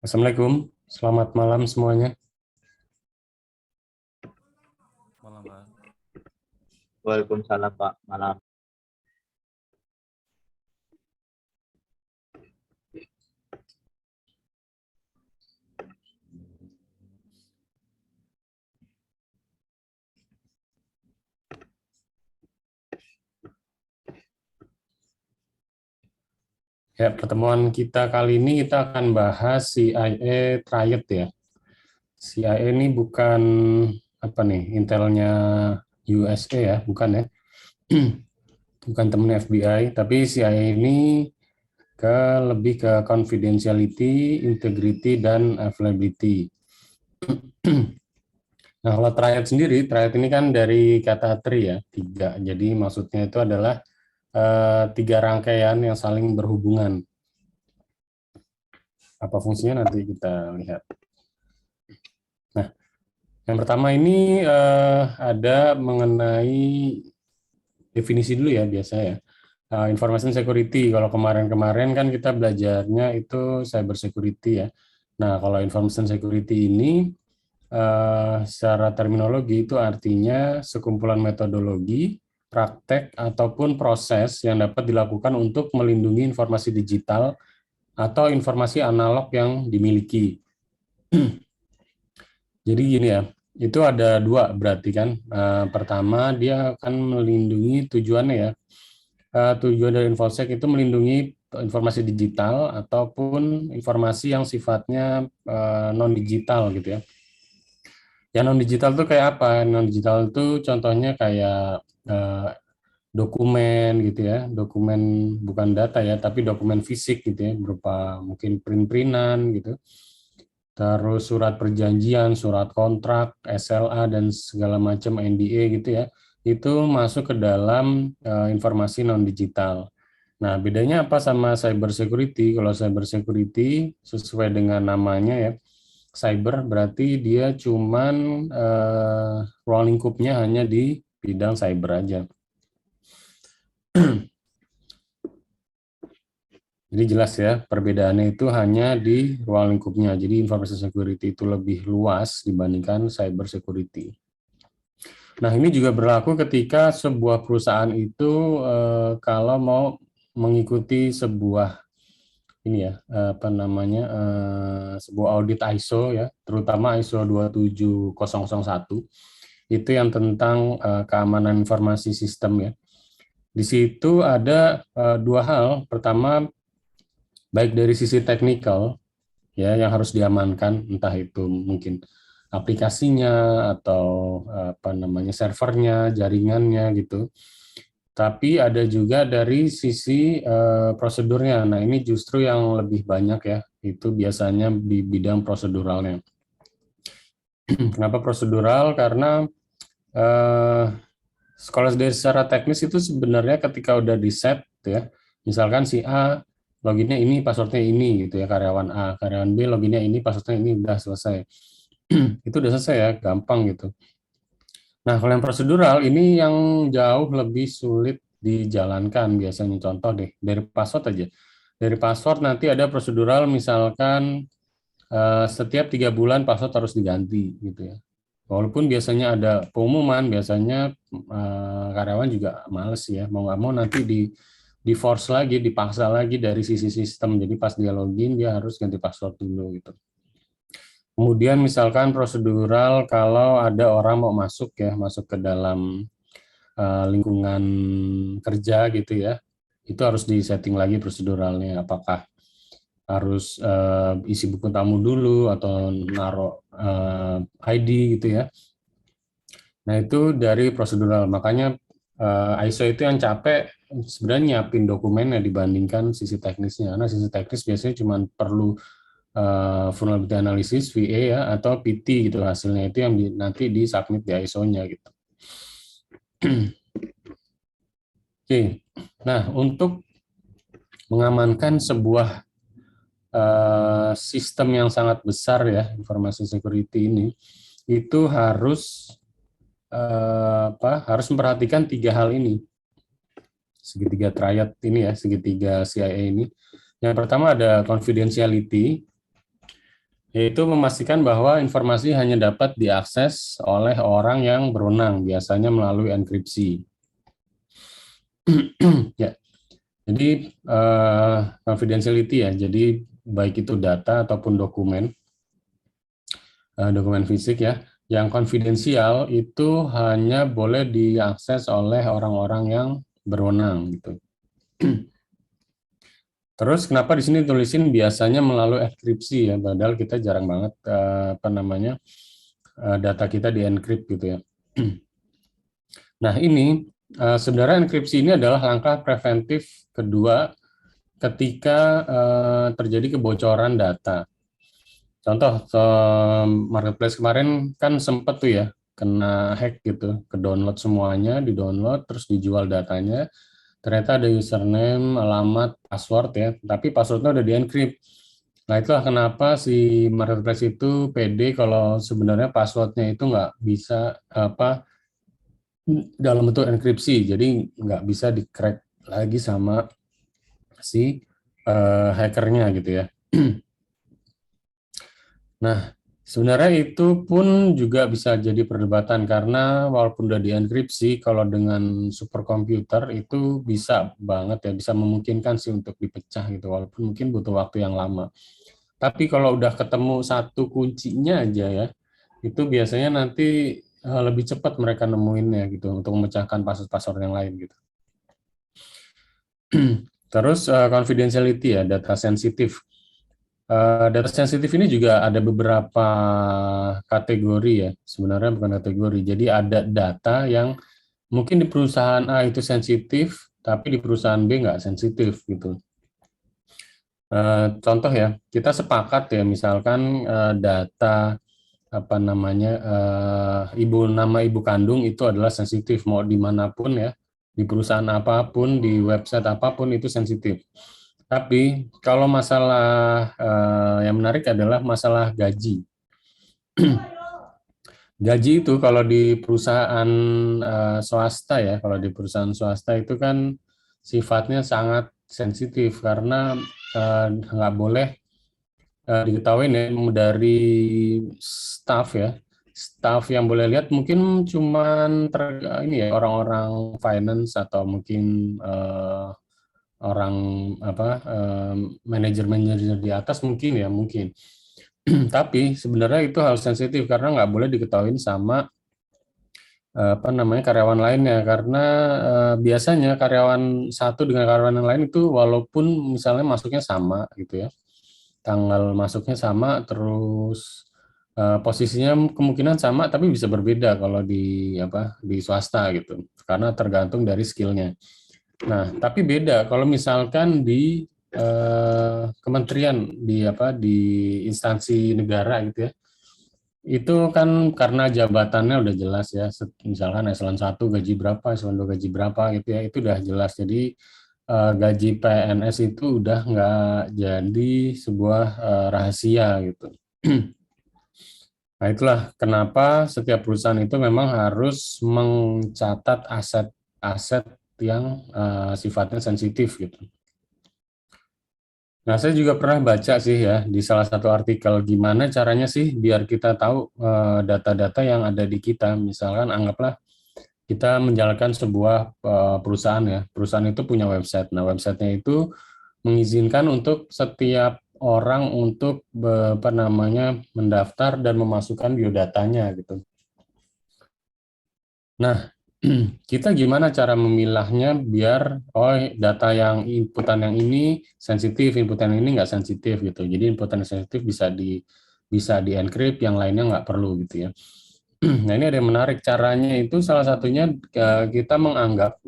Assalamualaikum, selamat malam semuanya. Malam, Pak. Waalaikumsalam Pak, malam. Ya, pertemuan kita kali ini kita akan bahas CIA Triad ya. CIA ini bukan apa nih, intelnya USA ya, bukan ya. Bukan temen FBI, tapi CIA ini lebih ke confidentiality, integrity, dan availability. Nah, kalau triad sendiri, triad ini kan dari kata tri ya, tiga. Jadi maksudnya itu adalah tiga rangkaian yang saling berhubungan. Apa fungsinya nanti kita lihat. Nah, yang pertama ini ada mengenai definisi dulu ya biasa ya. Information security, kalau kemarin-kemarin kan kita belajarnya itu cyber security ya. Nah, kalau information security ini secara terminologi itu artinya sekumpulan metodologi, praktek, ataupun proses yang dapat dilakukan untuk melindungi informasi digital atau informasi analog yang dimiliki. Jadi gini ya, itu ada dua berarti kan. Pertama, dia akan melindungi tujuannya ya. Tujuan dari InfoSec itu melindungi informasi digital ataupun informasi yang sifatnya non-digital gitu ya. Yang non-digital itu kayak apa? Non-digital itu contohnya kayak dokumen gitu ya, dokumen bukan data ya, tapi dokumen fisik gitu ya, berupa mungkin print-printan gitu. Terus surat perjanjian, surat kontrak, SLA, dan segala macam NDA gitu ya, itu masuk ke dalam informasi non-digital. Nah, bedanya apa sama cyber security? Kalau cyber security sesuai dengan namanya ya, cyber berarti dia cuman ruang lingkupnya hanya di bidang cyber aja. Jadi jelas ya, perbedaannya itu hanya di ruang lingkupnya. Jadi information security itu lebih luas dibandingkan cyber security. Nah, ini juga berlaku ketika sebuah perusahaan itu kalau mau mengikuti sebuah ini ya, apa namanya, sebuah audit ISO ya, terutama ISO 27001, itu yang tentang keamanan informasi sistem ya. Di situ ada dua hal. Pertama, baik dari sisi teknikal ya yang harus diamankan, entah itu mungkin aplikasinya atau apa namanya servernya, jaringannya gitu. Tapi ada juga dari sisi prosedurnya. Nah, ini justru yang lebih banyak ya, itu biasanya di bidang proseduralnya. Kenapa prosedural? Karena kalau dari secara teknis itu sebenarnya ketika udah di set ya, misalkan si A loginnya ini, passwordnya ini gitu ya, karyawan A, karyawan B loginnya ini, passwordnya ini, udah selesai. Itu udah selesai ya, gampang gitu. Nah, kalau yang prosedural ini yang jauh lebih sulit dijalankan biasanya. Contoh deh, dari password aja. Dari password nanti ada prosedural, misalkan setiap 3 bulan password harus diganti gitu ya. Walaupun biasanya ada pengumuman, biasanya karyawan juga males ya, mau nggak mau nanti di force lagi, dipaksa lagi dari sisi sistem. Jadi pas dia login dia harus ganti password dulu gitu. Kemudian misalkan prosedural kalau ada orang mau masuk ya, masuk ke dalam lingkungan kerja gitu ya, itu harus disetting lagi proseduralnya. Apakah harus isi buku tamu dulu atau naruh ID gitu ya. Nah, itu dari prosedural. Makanya ISO itu yang capek sebenarnya nyiapin dokumennya dibandingkan sisi teknisnya. Karena sisi teknis biasanya cuma perlu vulnerability analysis, VA ya, atau PT gitu hasilnya, itu yang nanti disubmit di ISO-nya gitu. Oke, nah untuk mengamankan sebuah sistem yang sangat besar ya, informasi security ini, itu harus harus memperhatikan 3 hal ini, segitiga triad ini ya, segitiga CIA ini. Yang pertama ada confidentiality. yaitu memastikan bahwa informasi hanya dapat diakses oleh orang yang berwenang, biasanya melalui enkripsi. Ya, jadi confidentiality ya, jadi baik itu data ataupun dokumen, dokumen fisik ya, yang konfidensial itu hanya boleh diakses oleh orang-orang yang berwenang gitu. Terus kenapa di sini tulisin biasanya melalui enkripsi ya, padahal kita jarang banget data kita di-encrypt gitu ya. Nah ini sebenarnya enkripsi ini adalah langkah preventif kedua ketika terjadi kebocoran data. Contoh, marketplace kemarin kan sempat tuh ya kena hack gitu, ke download semuanya, di download terus dijual datanya. Ternyata ada username, alamat, password ya, tapi passwordnya udah di-encrypt. Nah itulah kenapa si marketplace itu pede kalau sebenarnya passwordnya itu nggak bisa dalam bentuk enkripsi, jadi nggak bisa di-crack lagi sama si hackernya gitu ya. Nah, sebenarnya itu pun juga bisa jadi perdebatan karena walaupun udah dienkripsi, kalau dengan superkomputer itu bisa banget ya, bisa memungkinkan sih untuk dipecah gitu, walaupun mungkin butuh waktu yang lama. Tapi kalau udah ketemu satu kuncinya aja ya, itu biasanya nanti lebih cepat mereka nemuinnya gitu untuk memecahkan password-password yang lain gitu. Terus confidentiality ya, data sensitif. Data sensitif ini juga ada beberapa kategori ya, sebenarnya bukan kategori. Jadi ada data yang mungkin di perusahaan A itu sensitif, tapi di perusahaan B nggak sensitif gitu. Contoh ya, kita sepakat ya, misalkan data apa namanya nama ibu kandung itu adalah sensitif, mau dimanapun ya, di perusahaan apapun, di website apapun itu sensitif. Tapi kalau masalah yang menarik adalah masalah gaji. Gaji itu kalau di perusahaan swasta ya, kalau di perusahaan swasta itu kan sifatnya sangat sensitif karena nggak boleh diketahui ya dari staff ya. Staff yang boleh lihat mungkin cuman ini ya orang-orang finance atau mungkin orang manajer-manajer di atas mungkin ya mungkin. Tapi sebenarnya itu hal sensitif karena nggak boleh diketahui sama karyawan lainnya karena biasanya karyawan satu dengan karyawan yang lain itu walaupun misalnya masuknya sama gitu ya, tanggal masuknya sama, terus posisinya kemungkinan sama tapi bisa berbeda kalau di swasta gitu karena tergantung dari skillnya. Nah tapi beda kalau misalkan di kementerian di instansi negara gitu ya, itu kan karena jabatannya udah jelas ya, misalkan eselon 1 gaji berapa, eselon 2 gaji berapa gitu ya, itu udah jelas. Jadi gaji PNS itu udah nggak jadi sebuah rahasia gitu. Nah itulah kenapa setiap perusahaan itu memang harus mencatat aset-aset yang sifatnya sensitif gitu. Nah, saya juga pernah baca sih ya di salah satu artikel gimana caranya sih biar kita tahu data-data yang ada di kita. Misalkan anggaplah kita menjalankan sebuah perusahaan ya. Perusahaan itu punya website. Nah, websitenya itu mengizinkan untuk setiap orang untuk mendaftar dan memasukkan biodatanya gitu. Nah, kita gimana cara memilahnya biar data yang inputan yang ini sensitif, inputan yang ini nggak sensitif gitu. Jadi inputan yang sensitif bisa di encrypt, yang lainnya nggak perlu gitu ya. Nah ini ada yang menarik, caranya itu salah satunya kita menganggap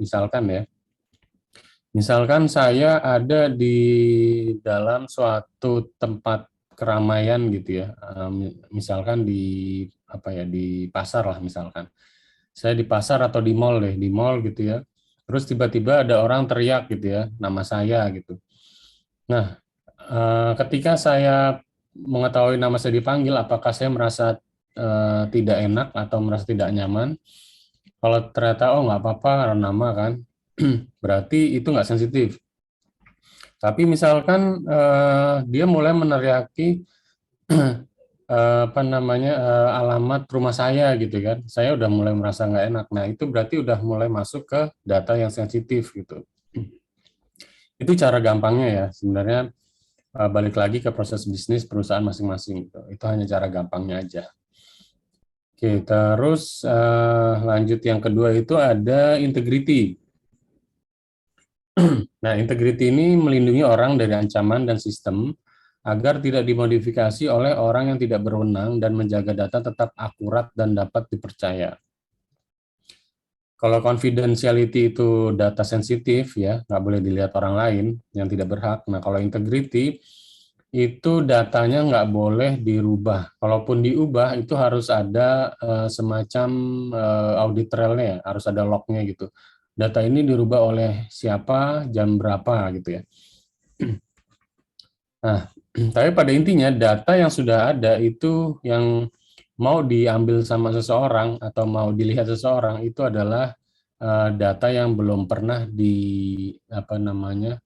misalkan saya ada di dalam suatu tempat keramaian gitu ya, misalkan di pasar lah misalkan. Saya di pasar atau di mall gitu ya. Terus tiba-tiba ada orang teriak gitu ya, nama saya gitu. Nah, ketika saya mengetahui nama saya dipanggil, apakah saya merasa tidak enak atau merasa tidak nyaman? Kalau ternyata nggak apa-apa karena nama kan, berarti itu nggak sensitif. Tapi misalkan dia mulai meneriaki apa namanya alamat rumah saya gitu kan, saya udah mulai merasa nggak enak. Nah itu berarti udah mulai masuk ke data yang sensitif gitu. Itu cara gampangnya ya sebenarnya, balik lagi ke proses bisnis perusahaan masing-masing gitu. Itu hanya cara gampangnya aja. Oke, terus lanjut yang kedua itu ada integrity. Nah, integrity ini melindungi orang dari ancaman dan sistem agar tidak dimodifikasi oleh orang yang tidak berwenang dan menjaga data tetap akurat dan dapat dipercaya. Kalau confidentiality itu data sensitif ya, nggak boleh dilihat orang lain yang tidak berhak. Nah, kalau integrity itu datanya nggak boleh dirubah. Kalaupun diubah itu harus ada semacam audit trailnya, ya, harus ada lognya gitu. Data ini dirubah oleh siapa, jam berapa gitu ya. Nah, tapi pada intinya data yang sudah ada itu yang mau diambil sama seseorang atau mau dilihat seseorang itu adalah data yang belum pernah apa namanya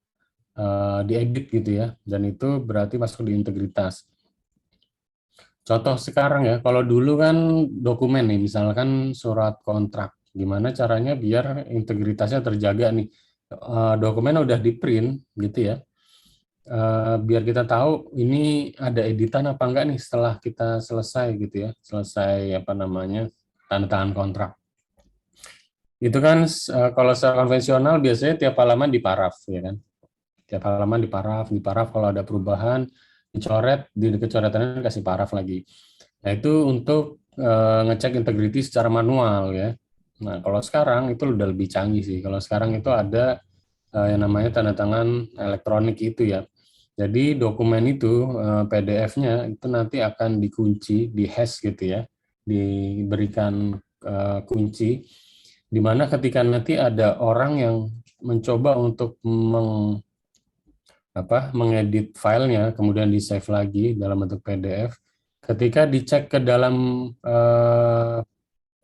diedit gitu ya, dan itu berarti masuk di integritas. Contoh sekarang ya, kalau dulu kan dokumen nih, misalkan surat kontrak, gimana caranya biar integritasnya terjaga nih. Dokumen udah di print gitu ya, biar kita tahu ini ada editan apa enggak nih setelah kita selesai gitu ya, selesai apa namanya tanda tangan kontrak. Itu kan kalau secara konvensional biasanya tiap halaman diparaf ya kan, tiap halaman diparaf kalau ada perubahan dicoret, di kecoretannya kasih paraf lagi. Nah itu untuk ngecek integriti secara manual ya. Nah kalau sekarang itu udah lebih canggih sih. Kalau sekarang itu ada yang namanya tanda tangan elektronik itu ya. Jadi dokumen itu PDF-nya itu nanti akan dikunci, dihash gitu ya, diberikan kunci, di mana ketika nanti ada orang yang mencoba untuk mengedit filenya, kemudian di save lagi dalam bentuk PDF, ketika dicek ke dalam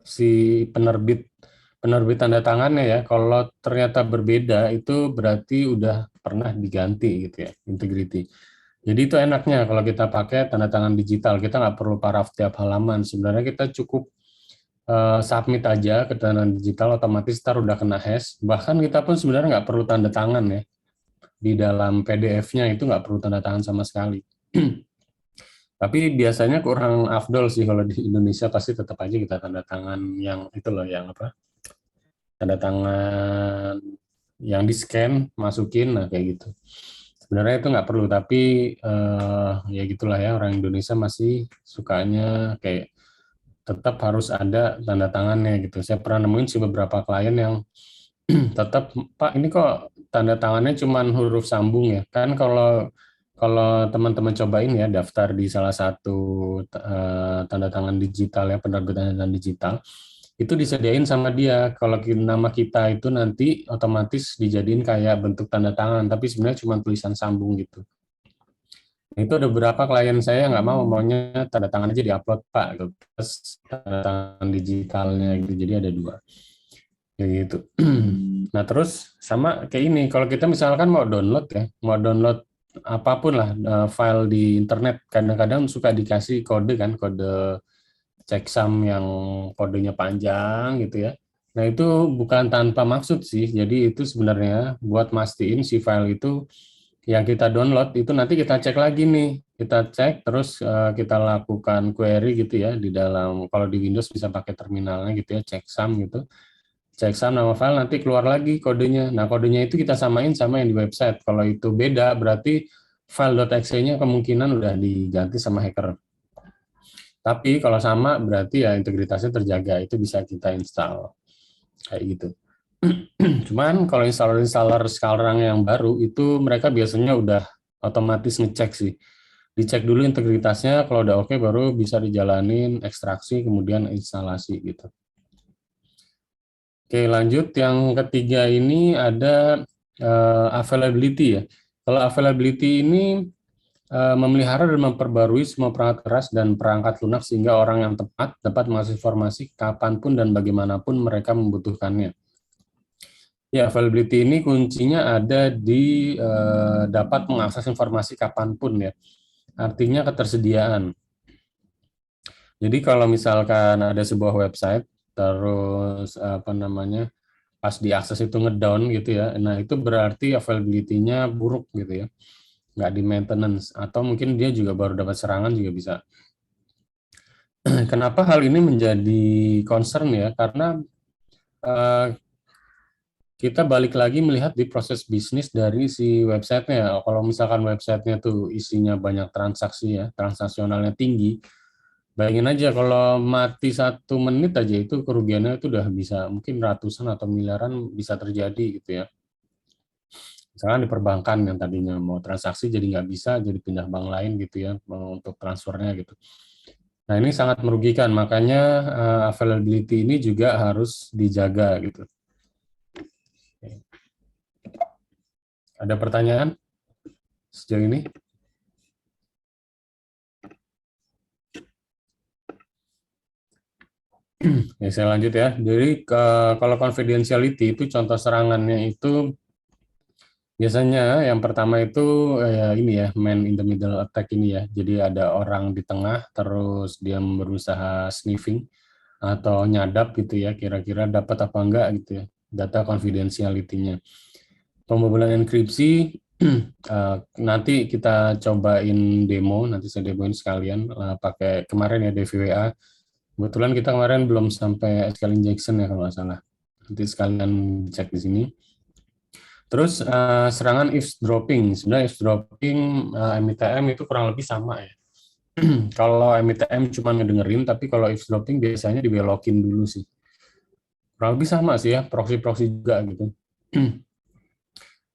si penerbit penerbit tanda tangannya ya, kalau ternyata berbeda itu berarti udah pernah diganti gitu ya, integrity. Jadi itu enaknya kalau kita pakai tanda tangan digital, kita nggak perlu paraf tiap halaman. Sebenarnya kita cukup submit aja ke tanda tangan digital, otomatis ntar udah kena hash. Bahkan kita pun sebenarnya nggak perlu tanda tangan ya. Di dalam PDF-nya itu nggak perlu tanda tangan sama sekali. Tapi biasanya kurang afdol sih kalau di Indonesia, pasti tetap aja kita tanda tangan yang itu loh, yang apa? Tanda tangan yang di-scan, masukin, nah kayak gitu. Sebenarnya itu nggak perlu, tapi ya gitulah ya, orang Indonesia masih sukanya kayak tetap harus ada tanda tangannya gitu. Saya pernah nemuin sih beberapa klien yang tetap, Pak ini kok tanda tangannya cuma huruf sambung ya. Kan kalau kalau teman-teman cobain ya daftar di salah satu tanda tangan digital ya, penerbit tanda tangan digital, itu disediain sama dia. Kalau nama kita itu nanti otomatis dijadiin kayak bentuk tanda tangan, tapi sebenarnya cuma tulisan sambung gitu. Nah, itu ada beberapa klien saya nggak mau, maunya tanda tangan aja diupload Pak, gitu. Terus tanda tangan digitalnya gitu. Jadi ada dua. Kayak gitu. Nah, terus sama kayak ini, kalau kita misalkan mau download ya, mau download apapun lah file di internet, kadang-kadang suka dikasih kode kan, kode checksum yang kodenya panjang gitu ya. Nah, itu bukan tanpa maksud sih. Jadi itu sebenarnya buat mastiin si file itu yang kita download itu nanti kita cek lagi nih. Kita cek terus kita lakukan query gitu ya di dalam, kalau di Windows bisa pakai terminalnya gitu ya, checksum gitu. Checksum nama file, nanti keluar lagi kodenya. Nah, kodenya itu kita samain sama yang di website. Kalau itu beda berarti file.exe-nya kemungkinan udah diganti sama hacker. Tapi kalau sama berarti ya integritasnya terjaga, itu bisa kita install kayak gitu. Cuman kalau installer-installer sekarang yang baru itu mereka biasanya udah otomatis ngecek sih. Dicek dulu integritasnya, kalau udah oke baru bisa dijalanin ekstraksi kemudian instalasi gitu. Oke, lanjut yang ketiga ini ada availability ya. Kalau availability ini memelihara dan memperbarui semua perangkat keras dan perangkat lunak sehingga orang yang tepat dapat mengakses informasi kapanpun dan bagaimanapun mereka membutuhkannya. Ya, availability ini kuncinya ada di dapat mengakses informasi kapanpun ya. Artinya ketersediaan. Jadi kalau misalkan ada sebuah website, terus apa namanya, pas diakses itu ngedown gitu ya, nah itu berarti availability-nya buruk gitu ya, nggak di maintenance, atau mungkin dia juga baru dapat serangan juga bisa. Kenapa hal ini menjadi concern ya? Karena eh, kita balik lagi melihat di proses bisnis dari si websitenya. Kalau misalkan websitenya tuh isinya banyak transaksi ya, transaksionalnya tinggi, bayangin aja kalau mati 1 menit aja itu kerugiannya itu udah bisa mungkin ratusan atau miliaran bisa terjadi gitu ya. Misalkan di perbankan yang tadinya mau transaksi jadi nggak bisa, jadi pindah bank lain gitu ya untuk transfernya gitu. Nah ini sangat merugikan, makanya availability ini juga harus dijaga gitu. Ada pertanyaan sejauh ini? Ya, saya lanjut ya. Jadi kalau confidentiality itu contoh serangannya itu biasanya yang pertama itu ya ini ya, man in the middle attack ini ya. Jadi ada orang di tengah terus dia berusaha sniffing atau nyadap gitu ya, kira-kira dapat apa enggak gitu ya, data confidentiality-nya. Pembobolan enkripsi nanti kita cobain demo, nanti saya demoin sekalian pakai kemarin ya DVWA. Kebetulan kita kemarin belum sampai SQL injection ya kalau nggak salah. Nanti sekalian cek di sini. Terus serangan eavesdropping. Sebenarnya eavesdropping MITM itu kurang lebih sama ya. Kalau MITM cuma ngedengerin, tapi kalau eavesdropping biasanya dibelokin dulu sih. Kurang lebih sama sih ya, proxy-proxy juga gitu.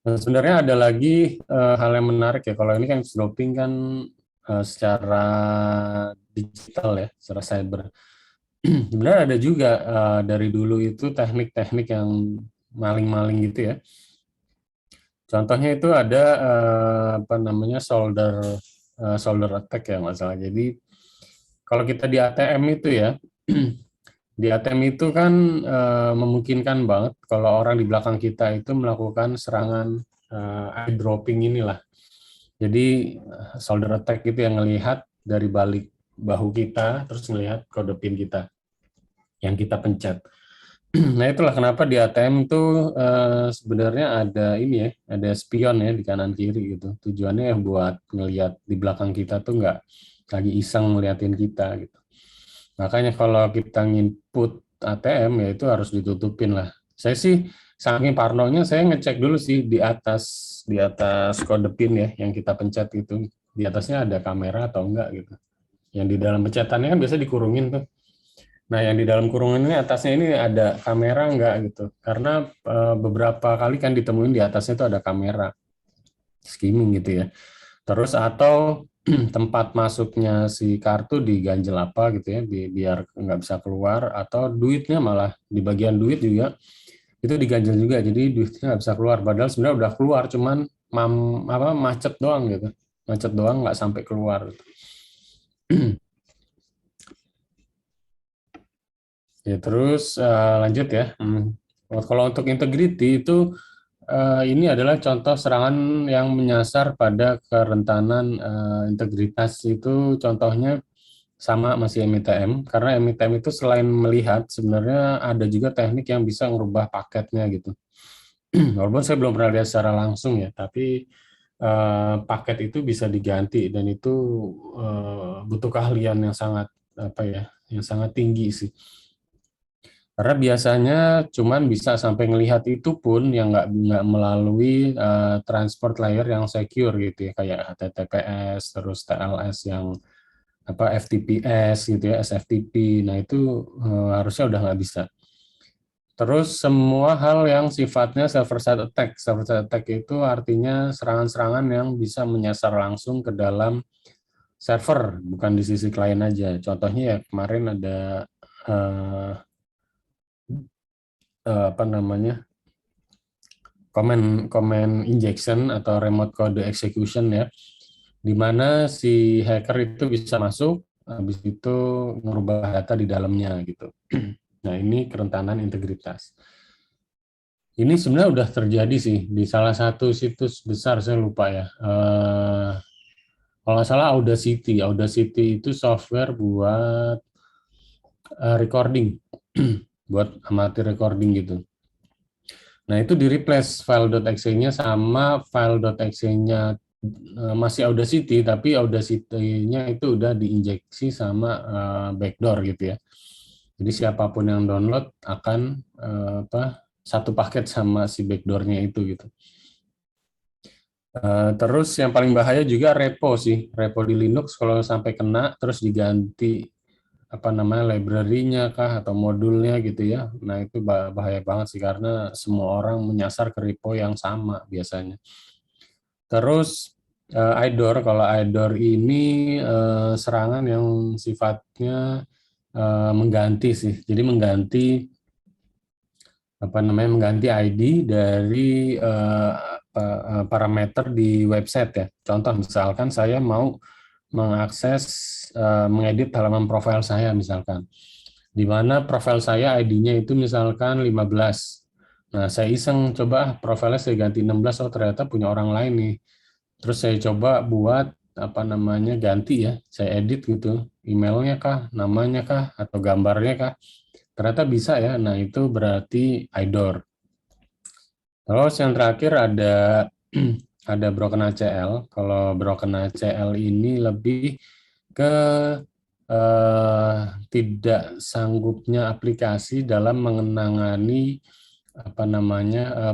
Dan sebenarnya ada lagi hal yang menarik ya. Kalau ini kan eavesdropping kan secara digital ya, secara cyber. Sebenarnya ada juga dari dulu itu teknik-teknik yang maling-maling gitu ya. Contohnya itu ada apa namanya solder attack ya nggak salah. Jadi kalau kita di ATM itu ya, di ATM itu kan memungkinkan banget kalau orang di belakang kita itu melakukan serangan eye dropping inilah. Jadi solder attack itu yang ngelihat dari balik bahu kita, terus ngelihat kode PIN kita yang kita pencet. Nah itulah kenapa di ATM itu sebenarnya ada ini ya, ada spion ya di kanan kiri gitu. Tujuannya yang buat ngelihat di belakang kita tuh nggak lagi iseng ngeliatin kita gitu. Makanya kalau kita nginput ATM ya itu harus ditutupin lah. Saya sih saking parnonya saya ngecek dulu sih di atas kode PIN ya yang kita pencet itu. Di atasnya ada kamera atau enggak gitu. Yang di dalam pencetannya kan biasa dikurungin tuh. Nah, yang di dalam kurungan ini atasnya ini ada kamera enggak gitu. Karena beberapa kali kan ditemuin di atasnya itu ada kamera skimming gitu ya. Terus atau tempat masuknya si kartu diganjel apa gitu ya, biar nggak bisa keluar, atau duitnya malah di bagian duit juga itu diganjel juga, jadi duitnya nggak bisa keluar. Padahal sebenarnya udah keluar, cuman macet doang gitu, macet doang nggak sampai keluar. Ya terus lanjut ya. Kalau untuk integrity itu ini adalah contoh serangan yang menyasar pada kerentanan integritas itu contohnya sama masih MITM, karena MITM itu selain melihat sebenarnya ada juga teknik yang bisa merubah paketnya gitu. Walaupun saya belum pernah lihat secara langsung ya, tapi paket itu bisa diganti dan itu butuh keahlian yang sangat apa ya, yang sangat tinggi sih. Karena biasanya cuman bisa sampai ngelihat itu pun yang nggak melalui transport layer yang secure gitu ya, kayak HTTPS terus TLS yang apa FTPS gitu ya, SFTP. Nah itu harusnya udah nggak bisa. Terus semua hal yang sifatnya server side attack. Server side attack itu artinya serangan-serangan yang bisa menyasar langsung ke dalam server, bukan di sisi klien aja. Contohnya ya kemarin ada eh, apa namanya, command injection atau remote code execution ya, di mana si hacker itu bisa masuk, habis itu merubah data di dalamnya gitu. Nah ini kerentanan integritas. Ini sebenarnya udah terjadi sih di salah satu situs besar, saya lupa ya. Kalau nggak salah Audacity. Audacity itu software buat recording buat amatir recording gitu. Nah, itu di replace file.exe-nya sama file.exe-nya masih Audacity, tapi Audacity-nya itu udah diinjeksi sama backdoor gitu ya. Jadi siapapun yang download akan satu paket sama si backdoor-nya itu gitu. Terus yang paling bahaya juga repo sih, repo di Linux kalau sampai kena terus diganti library-nya kah atau modulnya gitu ya. Nah, itu bahaya banget sih karena semua orang menyasar ke repo yang sama biasanya. Terus IDOR, kalau IDOR ini serangan yang sifatnya mengganti sih. Jadi mengganti ID dari parameter di website ya. Contoh misalkan saya mau mengakses mengedit halaman profil saya misalkan. Di mana profil saya ID-nya itu misalkan 15. Nah, saya iseng coba profilnya saya ganti 16, oh ternyata punya orang lain nih. Terus saya coba buat ganti ya, saya edit gitu, emailnya kah, namanya kah, atau gambarnya kah. Ternyata bisa ya, nah itu berarti IDOR. Terus yang terakhir ada ada broken ACL. Kalau broken ACL ini lebih ke tidak sanggupnya aplikasi dalam mengenangani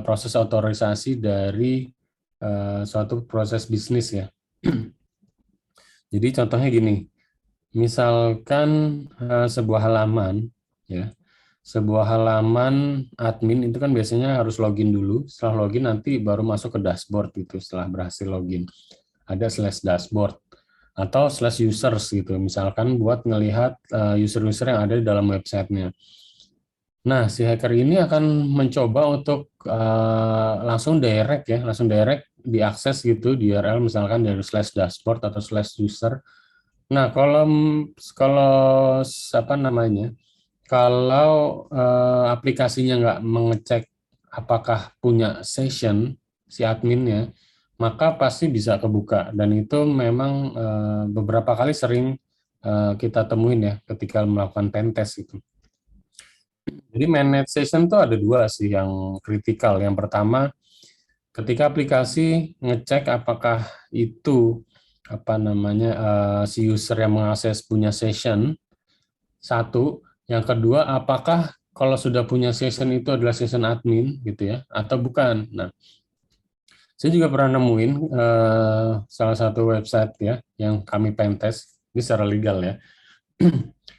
proses otorisasi dari suatu proses bisnis ya. Jadi contohnya gini, misalkan sebuah halaman ya, sebuah halaman admin itu kan biasanya harus login dulu. Setelah login nanti baru masuk ke dashboard gitu. Setelah berhasil login ada slash dashboard atau slash users gitu. Misalkan buat ngelihat user-user yang ada di dalam websitenya. Nah, si hacker ini akan mencoba untuk langsung direct diakses gitu di URL misalkan dari slash dashboard atau slash user. Nah, kalau kalau apa namanya? Kalau aplikasinya nggak mengecek apakah punya session si adminnya, maka pasti bisa kebuka. Dan itu memang beberapa kali sering kita temuin ya ketika melakukan pentest itu. Jadi manage session itu ada dua sih yang kritikal. Yang pertama, ketika aplikasi ngecek apakah itu si user yang mengakses punya session satu, yang kedua apakah kalau sudah punya session itu adalah session admin gitu ya atau bukan. Nah, saya juga pernah nemuin salah satu website ya yang kami pentest ini secara legal ya.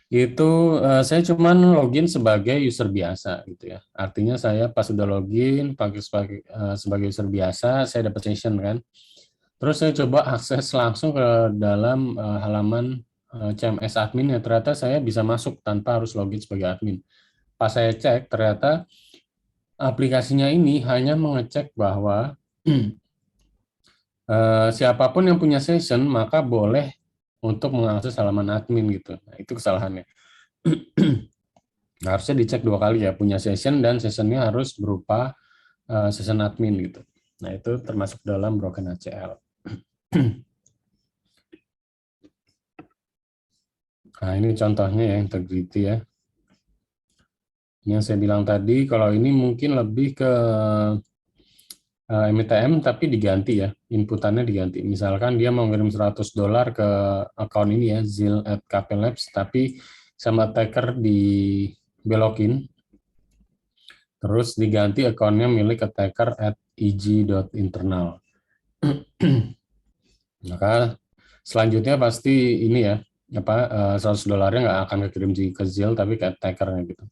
Itu saya cuman login sebagai user biasa gitu ya. Artinya saya pas sudah login sebagai user biasa, saya dapat session kan. Terus saya coba akses langsung ke dalam halaman CMS admin ya, ternyata saya bisa masuk tanpa harus login sebagai admin. Pas saya cek, ternyata aplikasinya ini hanya mengecek bahwa siapapun yang punya session maka boleh untuk mengakses halaman admin gitu. Nah, itu kesalahannya. Nah, harusnya dicek dua kali ya, punya session dan sessionnya harus berupa session admin gitu. Nah, itu termasuk dalam broken ACL. Nah, ini contohnya ya, integrity ya. Yang saya bilang tadi, kalau ini mungkin lebih ke MTM tapi diganti ya, inputannya diganti. Misalkan dia mau ngirim $100 ke akun ini ya, zil@kplabs, tapi sama attacker dibelokin, terus diganti akunnya milik attacker@eg.internal. Maka selanjutnya pasti ini ya, $100-nya nggak akan kekirim ke zil tapi ke attackernya gitu.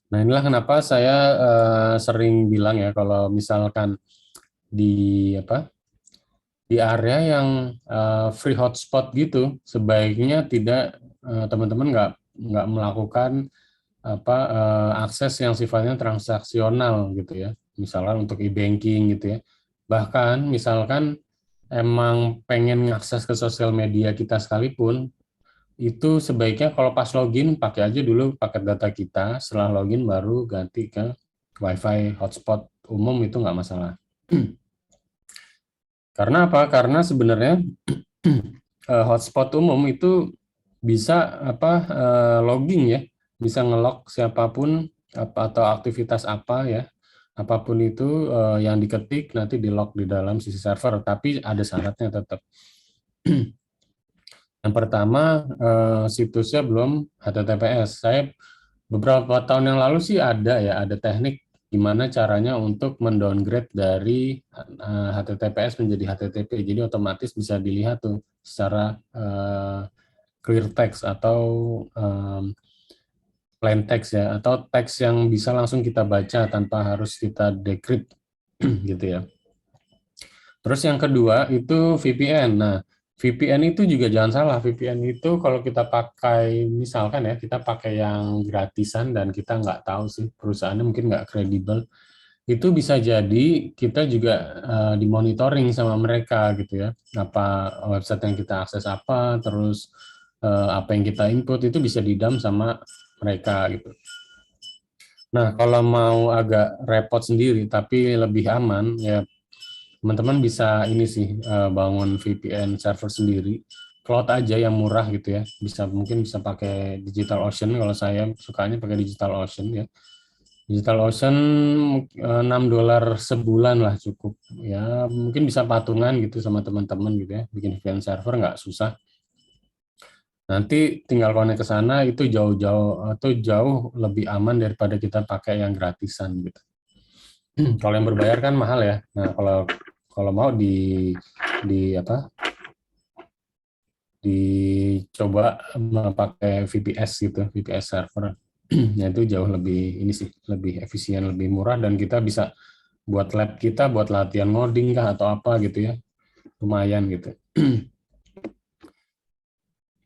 Nah, inilah kenapa saya sering bilang ya kalau misalkan di di area yang free hotspot gitu, sebaiknya tidak teman-teman nggak melakukan akses yang sifatnya transaksional gitu ya. Misalkan untuk e-banking gitu ya. Bahkan misalkan emang pengen ngakses ke sosial media kita sekalipun, itu sebaiknya kalau pas login pakai aja dulu paket data kita, setelah login baru ganti ke WiFi hotspot umum, itu nggak masalah. Karena apa? Karena sebenarnya hotspot umum itu bisa logging ya, bisa ngelog siapapun atau aktivitas apa ya, apapun itu yang diketik nanti di log di dalam sisi server, tapi ada syaratnya tetap. Yang pertama, situsnya belum HTTPS. Saya beberapa tahun yang lalu sih ada teknik gimana caranya untuk mendowngrade dari HTTPS menjadi HTTP. Jadi otomatis bisa dilihat tuh secara clear text atau plain text ya, atau teks yang bisa langsung kita baca tanpa harus kita decrypt gitu ya. Terus yang kedua itu VPN. Nah, VPN itu juga jangan salah. VPN itu kalau kita pakai, misalkan ya, kita pakai yang gratisan dan kita nggak tahu sih perusahaannya mungkin nggak kredibel, itu bisa jadi kita juga dimonitoring sama mereka gitu ya. Apa website yang kita akses apa, terus apa yang kita input itu bisa didam sama mereka gitu. Nah, kalau mau agak repot sendiri tapi lebih aman ya, teman-teman bisa ini sih bangun VPN server sendiri, cloud aja yang murah gitu ya. Mungkin bisa pakai DigitalOcean, kalau saya sukanya pakai DigitalOcean ya. DigitalOcean $6 sebulan lah cukup. Ya, mungkin bisa patungan gitu sama teman-teman gitu ya. Bikin VPN server nggak susah. Nanti tinggal connect ke sana, itu jauh-jauh atau jauh lebih aman daripada kita pakai yang gratisan gitu. Kalau yang berbayar kan mahal ya. Nah, kalau mau dicoba pakai VPS gitu, VPS server. Ya itu jauh lebih ini sih, lebih efisien, lebih murah, dan kita bisa buat lab kita, buat latihan ngoding kah atau apa gitu ya. Lumayan gitu.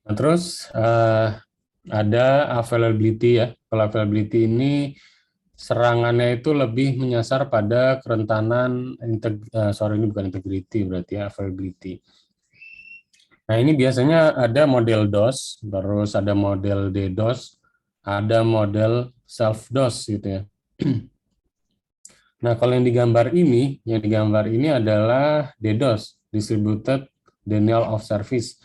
Nah, terus ada availability ya. Kalau availability ini serangannya itu lebih menyasar pada kerentanan ini bukan integrity berarti ya, availability. Nah, ini biasanya ada model DOS, terus ada model DDoS, ada model self DOS gitu ya. Nah, kalau yang digambar ini adalah DDoS, Distributed Denial of Service.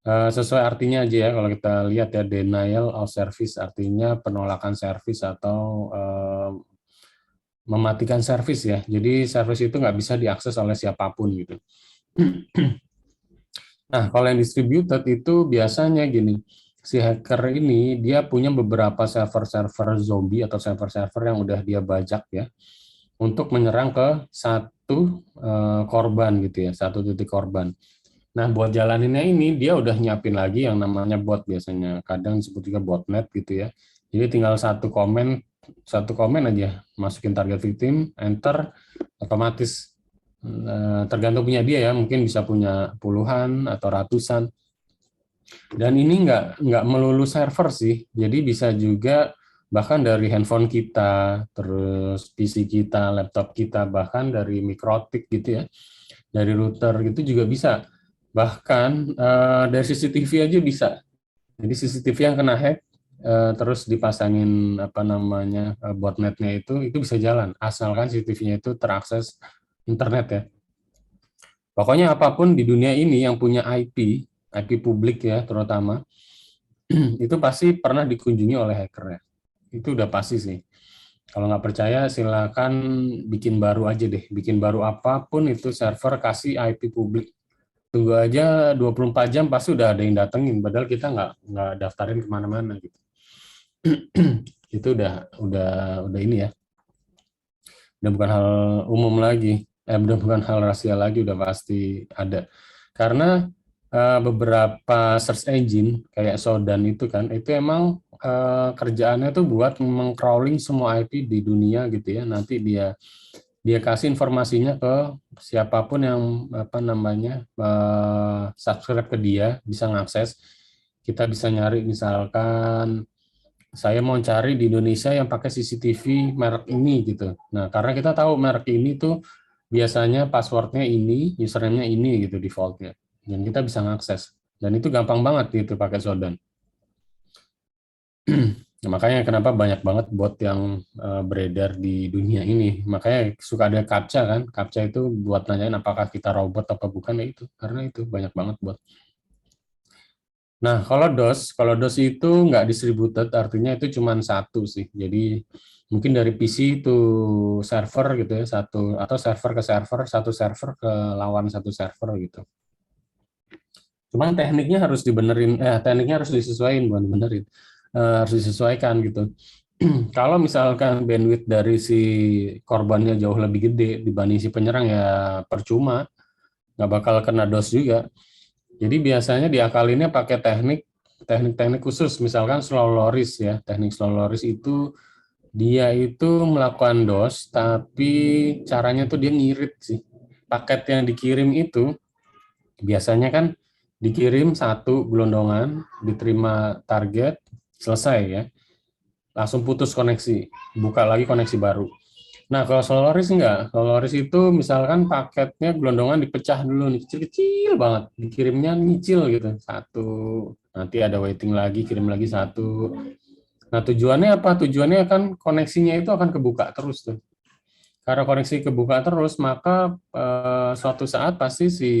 Sesuai artinya aja ya, kalau kita lihat ya, denial of service artinya penolakan service atau mematikan service ya. Jadi service itu nggak bisa diakses oleh siapapun gitu. Nah, kalau yang distributed itu biasanya gini, si hacker ini dia punya beberapa server-server zombie atau server-server yang udah dia bajak ya, untuk menyerang ke satu korban gitu ya, satu titik korban. Nah, buat jalaninnya ini dia udah nyiapin lagi yang namanya bot biasanya, kadang disebut juga botnet gitu ya. Jadi tinggal satu komen aja, masukin target victim, enter, otomatis tergantung punya dia ya, mungkin bisa punya puluhan atau ratusan. Dan ini nggak melulu server sih, jadi bisa juga bahkan dari handphone kita, terus PC kita, laptop kita, bahkan dari mikrotik gitu ya, dari router gitu juga bisa. Bahkan dari CCTV aja bisa. Jadi CCTV yang kena hack, terus dipasangin botnetnya itu bisa jalan, asalkan CCTV-nya itu terakses internet ya. Pokoknya apapun di dunia ini yang punya IP publik ya terutama, itu pasti pernah dikunjungi oleh hacker ya. Itu udah pasti sih. Kalau nggak percaya silakan bikin baru aja deh. Bikin baru apapun itu server, kasih IP publik. Tunggu aja 24 jam pasti udah ada yang datengin. Padahal kita nggak daftarin kemana-mana gitu. Itu udah ini ya. Udah bukan hal umum lagi. Udah bukan hal rahasia lagi, udah pasti ada. Karena beberapa search engine kayak Shodan itu kan, itu emang kerjaannya tuh buat meng-crawling semua IP di dunia gitu ya. Nanti dia kasih informasinya ke siapapun yang subscribe ke dia, bisa ngakses. Kita bisa nyari misalkan saya mau cari di Indonesia yang pakai CCTV merek ini gitu. Nah, karena kita tahu merek ini tuh biasanya passwordnya ini, username-nya ini gitu defaultnya. Dan kita bisa ngakses. Dan itu gampang banget gitu pakai Shodan. Nah, makanya kenapa banyak banget bot yang beredar di dunia ini. Makanya suka ada CAPTCHA kan. CAPTCHA itu buat nanyain apakah kita robot apa bukan, ya itu. Karena itu banyak banget bot. Nah, kalau DOS itu nggak distributed, artinya itu cuma satu sih. Jadi mungkin dari PC itu server gitu ya, satu atau server ke server, satu server ke lawan satu server gitu. Cuman tekniknya harus disesuaikan, bukan benerin, harus disesuaikan gitu. Kalau misalkan bandwidth dari si korbannya jauh lebih gede dibanding si penyerang ya percuma, nggak bakal kena DOS juga. Jadi biasanya diakalinnya pakai teknik-teknik khusus, misalkan slow loris ya. Teknik slow loris itu dia itu melakukan DOS, tapi caranya tuh dia ngirit sih. Paket yang dikirim itu biasanya kan dikirim satu gelondongan, diterima target, selesai ya. Langsung putus koneksi, buka lagi koneksi baru. Nah, kalau Solaris enggak. Solaris itu misalkan paketnya gelondongan dipecah dulu nih, kecil-kecil banget. Dikirimnya nyicil gitu. Satu, nanti ada waiting lagi, kirim lagi satu. Nah, tujuannya apa? Tujuannya kan koneksinya itu akan kebuka terus tuh. Karena koneksi kebuka terus, maka suatu saat pasti si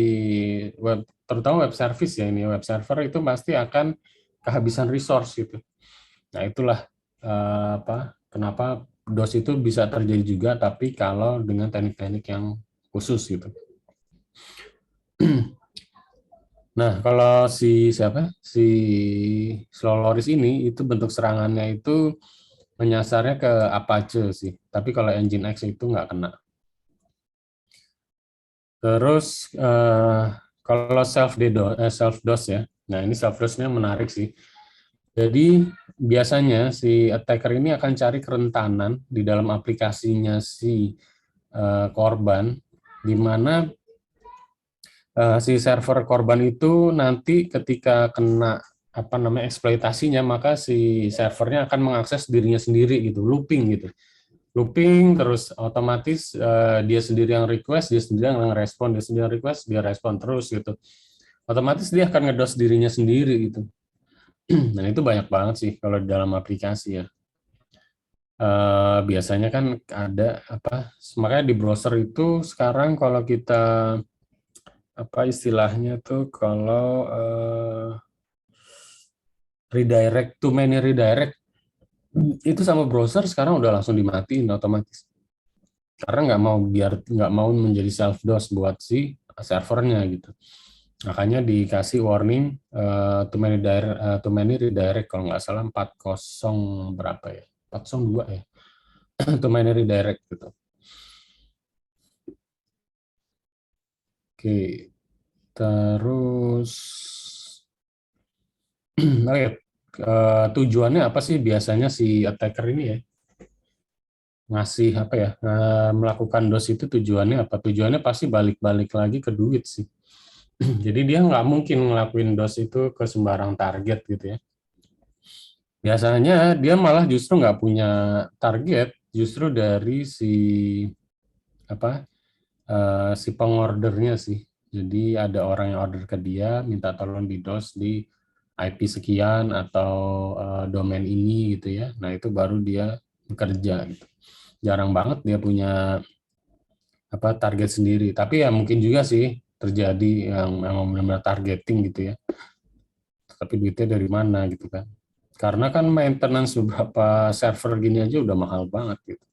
web, terutama web service ya ini, web server itu pasti akan kehabisan resource gitu. Nah, itulah kenapa DOS itu bisa terjadi juga, tapi kalau dengan teknik-teknik yang khusus gitu. Nah, kalau si Slow Loris ini itu bentuk serangannya itu menyasarnya ke Apache sih, tapi kalau Nginx itu nggak kena. Terus kalau self DOS ya, nah ini self DOS-nya menarik sih. Jadi biasanya si attacker ini akan cari kerentanan di dalam aplikasinya si korban, di mana si server korban itu nanti ketika kena eksploitasinya, maka si servernya akan mengakses dirinya sendiri gitu, looping terus otomatis dia sendiri yang request, dia sendiri yang respon, dia sendiri yang request, dia respon terus gitu. Otomatis dia akan ngedos dirinya sendiri gitu. Dan itu banyak banget sih kalau di dalam aplikasi ya. Biasanya kan ada makanya di browser itu sekarang kalau kita istilahnya tuh kalau redirect to many redirect itu sama browser sekarang udah langsung dimatiin otomatis karena nggak mau menjadi self DOS buat si servernya gitu. Makanya dikasih warning to many redirect kalau nggak salah 40 berapa ya 402 ya to many redirect gitu. Oke, terus tujuannya apa sih biasanya si attacker ini ya ngasih melakukan DOS itu tujuannya apa? Tujuannya pasti balik-balik lagi ke duit sih. Jadi dia nggak mungkin ngelakuin DOS itu ke sembarang target gitu ya. Biasanya dia malah justru nggak punya target, justru dari si pengordernya sih. Jadi ada orang yang order ke dia, minta tolong di DOS di IP sekian atau domain ini gitu ya. Nah itu baru dia bekerja gitu. Jarang banget dia punya target sendiri. Tapi ya mungkin juga sih terjadi yang benar-benar targeting gitu ya. Tapi duitnya dari mana gitu kan. Karena kan maintenance beberapa server gini aja udah mahal banget gitu.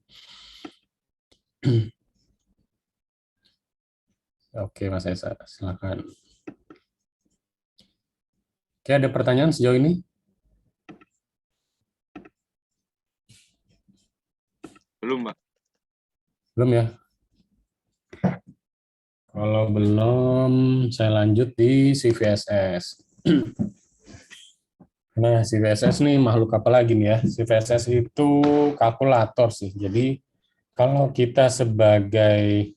Oke Mas Esa, silakan. Oke, ada pertanyaan sejauh ini? Belum, Pak. Belum ya? Kalau belum, saya lanjut di CVSS. Nah, CVSS nih makhluk apa lagi nih ya? CVSS itu kalkulator sih. Jadi, kalau kita sebagai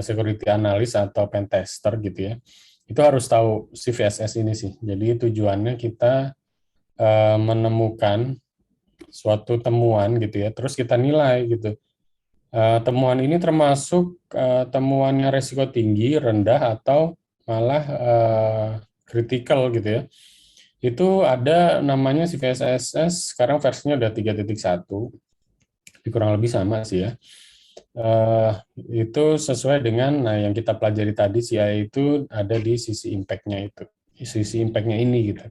security analyst atau pen tester gitu ya, itu harus tahu CVSS ini sih. Jadi, tujuannya kita menemukan suatu temuan gitu ya, terus kita nilai gitu. Temuan ini termasuk temuannya resiko tinggi, rendah, atau malah kritikal gitu ya. Itu ada namanya CVSS, sekarang versinya udah 3.1, kurang lebih sama sih ya. Itu sesuai dengan yang kita pelajari tadi, CI itu ada di sisi impact-nya itu. sisi impact-nya ini gitu.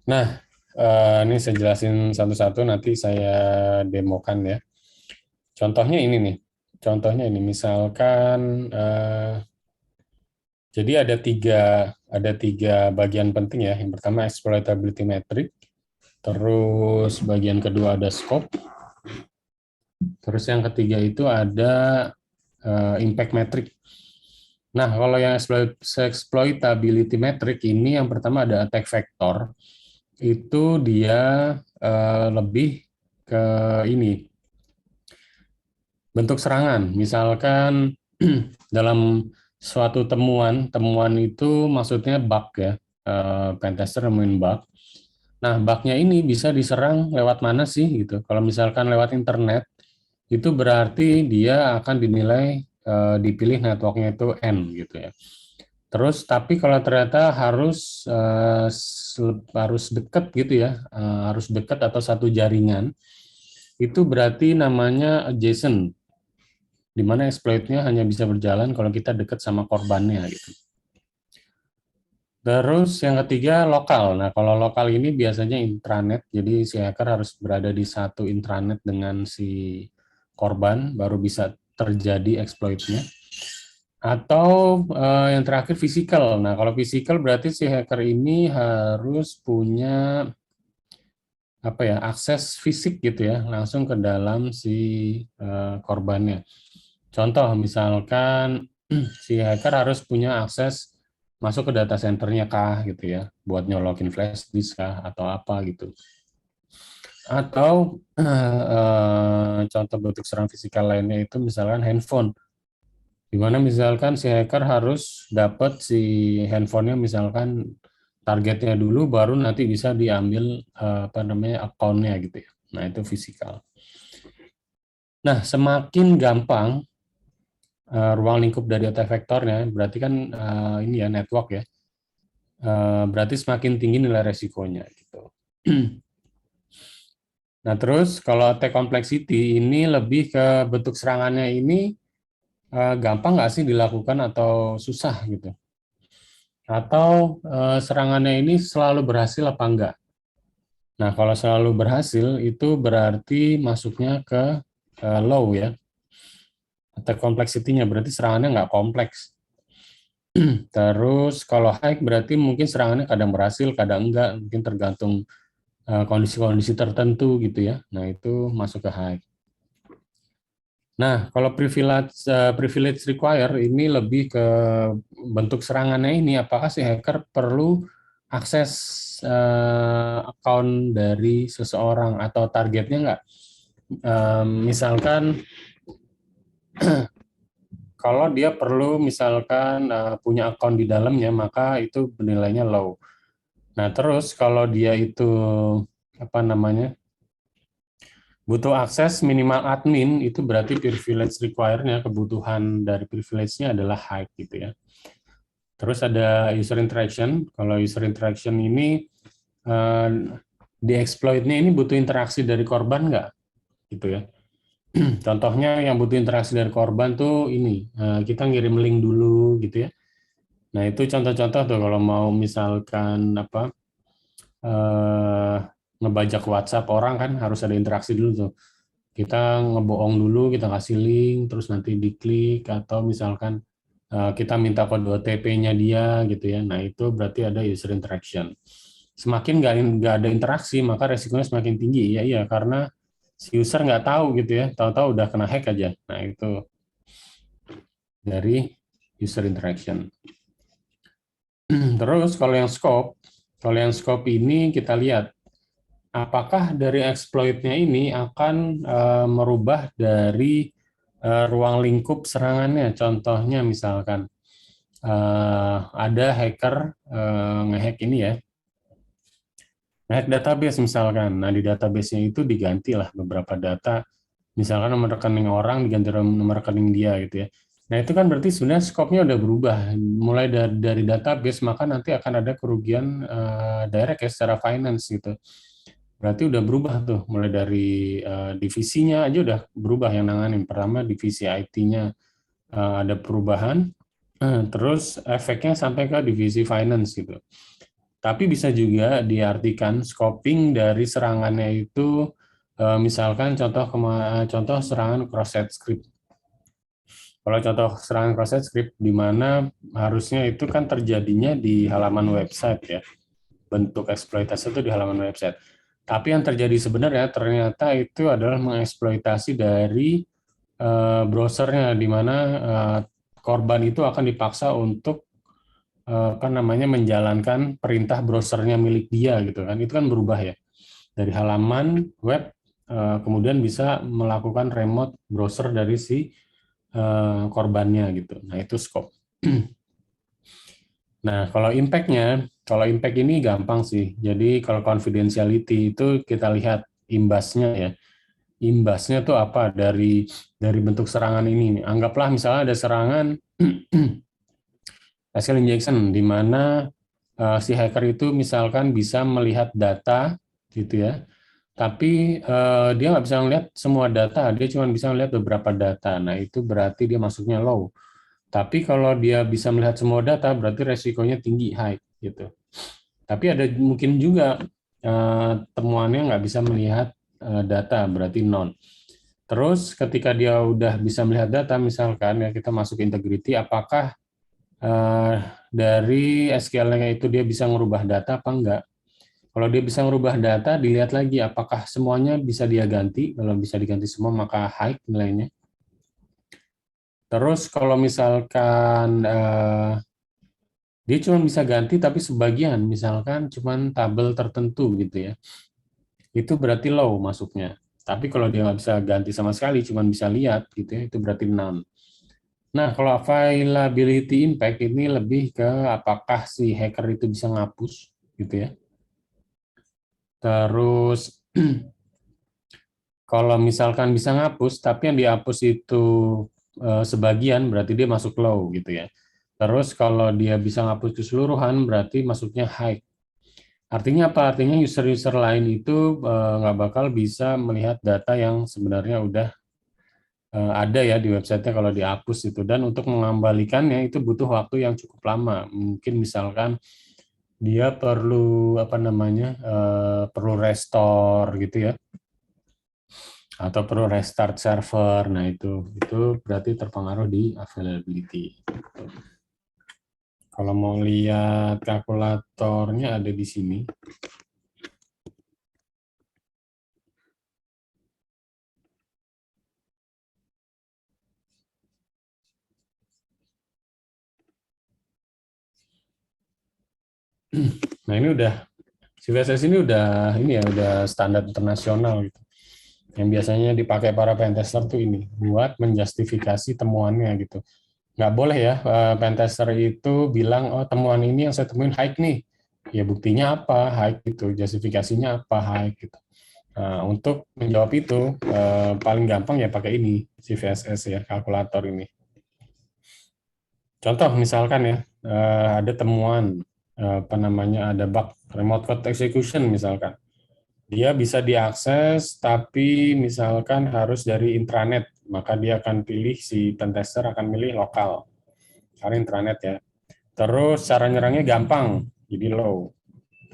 Nah, ini saya jelasin satu-satu, nanti saya demokan ya. Contohnya ini nih. Contohnya ini, misalkan jadi ada tiga bagian penting ya. Yang pertama exploitability metric, terus bagian kedua ada scope, terus yang ketiga itu ada impact metric. Nah, kalau yang exploitability metric ini yang pertama ada attack vector, itu dia lebih ke ini, bentuk serangan. Misalkan dalam suatu temuan itu maksudnya bug ya, pentester nemuin bug. Nah, bugnya ini bisa diserang lewat mana sih gitu. Kalau misalkan lewat internet, itu berarti dia akan dinilai dipilih networknya itu N gitu ya. Terus tapi kalau ternyata harus dekat gitu ya, harus dekat atau satu jaringan, itu berarti namanya adjacent, di mana exploit-nya hanya bisa berjalan kalau kita dekat sama korbannya gitu. Terus yang ketiga lokal. Nah, kalau lokal ini biasanya intranet, jadi si hacker harus berada di satu intranet dengan si korban baru bisa terjadi exploit-nya. Atau yang terakhir fisikal. Nah, kalau fisikal berarti si hacker ini harus punya apa ya, akses fisik gitu ya, langsung ke dalam si korbannya. Contoh misalkan si hacker harus punya akses masuk ke data centernya kah gitu ya, buat nyolokin flash disk kah atau apa gitu. Atau contoh bentuk serang fisikal lainnya itu misalkan handphone, di mana misalkan si hacker harus dapat si handphonenya misalkan targetnya dulu, baru nanti bisa diambil apa namanya akunnya gitu ya. Nah itu fisikal. Nah semakin gampang ruang lingkup dari attack vektornya, berarti kan ini ya network ya, berarti semakin tinggi nilai resikonya gitu. Nah terus kalau attack complexity ini lebih ke bentuk serangannya ini gampang nggak sih dilakukan atau susah gitu, atau serangannya ini selalu berhasil apa enggak. Nah kalau selalu berhasil itu berarti masuknya ke low ya, attack complexity-nya berarti serangannya nggak kompleks. Terus kalau high berarti mungkin serangannya kadang berhasil, kadang enggak, mungkin tergantung kondisi-kondisi tertentu gitu ya. Nah itu masuk ke high. Nah kalau privilege require ini lebih ke bentuk serangannya ini, apakah si hacker perlu akses account dari seseorang atau targetnya enggak. Misalkan kalau dia perlu misalkan punya account di dalamnya, maka itu nilainya low. Nah, terus kalau dia itu apa namanya, butuh akses minimal admin, itu berarti privilege require-nya, kebutuhan dari privilege-nya adalah high gitu ya. Terus ada user interaction. Kalau user interaction ini di exploit-nya ini butuh interaksi dari korban nggak gitu ya. Contohnya yang butuh interaksi dari korban tuh ini, kita ngirim link dulu gitu ya. Nah itu contoh-contoh tuh kalau mau misalkan apa, ngebajak WhatsApp orang kan harus ada interaksi dulu tuh. Kita ngebohong dulu, kita kasih link, terus nanti diklik, atau misalkan kita minta kode OTP-nya dia gitu ya. Nah itu berarti ada user interaction. Semakin nggak ada interaksi, maka resikonya semakin tinggi. Iya, karena si user nggak tahu gitu ya, tahu-tahu udah kena hack aja. Nah itu dari user interaction. Terus kalau yang scope ini kita lihat apakah dari exploit-nya ini akan merubah dari ruang lingkup serangannya. Contohnya misalkan ada hacker ngehack ini ya, ngehack database misalkan. Nah di database-nya itu digantilah beberapa data, misalkan nomor rekening orang diganti nomor rekening dia gitu ya. Nah itu kan berarti sebenarnya skopnya udah berubah, mulai dari database, maka nanti akan ada kerugian direct ya secara finance gitu. Berarti udah berubah tuh, mulai dari divisinya aja udah berubah yang nanganin. Pertama divisi IT-nya ada perubahan, Terus efeknya sampai ke divisi finance gitu. Tapi bisa juga diartikan scoping dari serangannya itu, misalkan contoh serangan cross-site script. Kalau contoh serangan cross-site script di mana harusnya itu kan terjadinya di halaman website ya. Bentuk eksploitasi itu di halaman website. Tapi yang terjadi sebenarnya ternyata itu adalah mengeksploitasi dari browsernya, di mana korban itu akan dipaksa untuk menjalankan perintah browsernya milik dia gitu kan. Itu kan berubah ya dari halaman web, kemudian bisa melakukan remote browser dari si korbannya gitu. Nah itu scope. Nah kalau impact ini gampang sih. Jadi kalau confidentiality itu kita lihat imbasnya ya. Imbasnya tuh apa dari bentuk serangan ini. Anggaplah misalnya ada serangan SQL injection di mana si hacker itu misalkan bisa melihat data gitu ya, tapi dia nggak bisa melihat semua data, dia cuma bisa melihat beberapa data. Nah itu berarti dia masuknya low. Tapi kalau dia bisa melihat semua data, berarti resikonya tinggi, high gitu. Tapi ada mungkin juga temuannya nggak bisa melihat data, berarti non. Terus ketika dia udah bisa melihat data, misalkan ya kita masuk integrity, apakah eh, dari SQL-nya itu dia bisa merubah data apa enggak? Kalau dia bisa merubah data, dilihat lagi apakah semuanya bisa dia ganti. Kalau bisa diganti semua, maka high nilainya. Terus kalau misalkan dia cuma bisa ganti tapi sebagian, misalkan cuma tabel tertentu gitu ya, itu berarti low masuknya. Tapi kalau dia nggak bisa ganti sama sekali, cuma bisa lihat gitu ya, itu berarti none. Nah, kalau availability impact ini lebih ke apakah si hacker itu bisa ngapus gitu ya. Terus kalau misalkan bisa ngapus, tapi yang dihapus itu sebagian, berarti dia masuk low gitu ya. Terus kalau dia bisa ngapus keseluruhan, berarti masuknya high. Artinya apa? Artinya user-user lain itu nggak bakal bisa melihat data yang sebenarnya udah ada ya di websitenya kalau dihapus itu. Dan untuk mengembalikannya itu butuh waktu yang cukup lama. Mungkin misalkan dia perlu perlu restore gitu ya, atau perlu restart server. Nah itu berarti terpengaruh di availability. Kalau mau lihat kalkulatornya ada di sini. Nah ini CVSS ini udah standar internasional gitu. Yang biasanya dipakai para pentester tuh ini buat menjustifikasi temuannya gitu. Nggak boleh ya pentester itu bilang, oh temuan ini yang saya temuin high nih. Ya buktinya apa high gitu, justifikasinya apa high gitu. Nah, untuk menjawab itu paling gampang ya pakai ini CVSS ya, kalkulator ini. Contoh misalkan ya ada temuan ada bug remote code execution misalkan. Dia bisa diakses tapi misalkan harus dari intranet, maka dia akan pilih si pentester akan milih lokal karena intranet ya. Terus cara nyerangnya gampang, jadi low.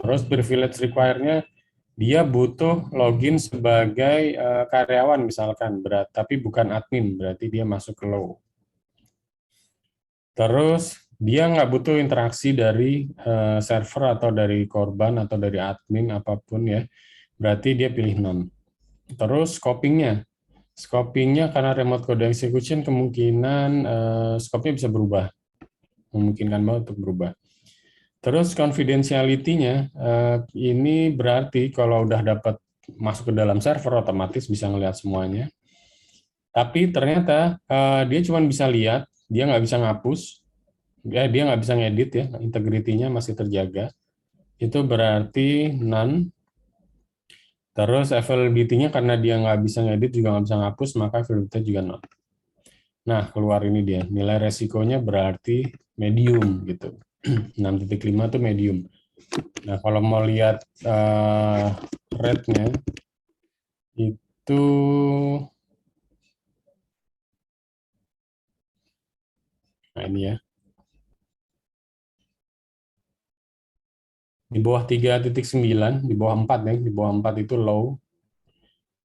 Terus privilege require-nya dia butuh login sebagai karyawan misalkan, tapi bukan admin, berarti dia masuk ke low. Terus dia nggak butuh interaksi dari server atau dari korban atau dari admin apapun ya, berarti dia pilih none. Terus scopingnya karena remote code execution kemungkinan scope-nya bisa berubah, memungkinkan banget untuk berubah. Terus confidentiality-nya ini berarti kalau udah dapat masuk ke dalam server otomatis bisa ngelihat semuanya. Tapi ternyata dia cuma bisa lihat, dia nggak bisa ngapus, dia nggak bisa ngedit ya, integrity-nya masih terjaga. Itu berarti none. Terus availability-nya karena dia nggak bisa ngedit juga nggak bisa ngapus, maka availability juga none. Nah, keluar ini dia. Nilai resikonya berarti medium gitu. 6.5 itu medium. Nah, kalau mau lihat rate-nya itu nah ini ya. Di bawah 3.9, di bawah 4 ya, di bawah 4 itu low.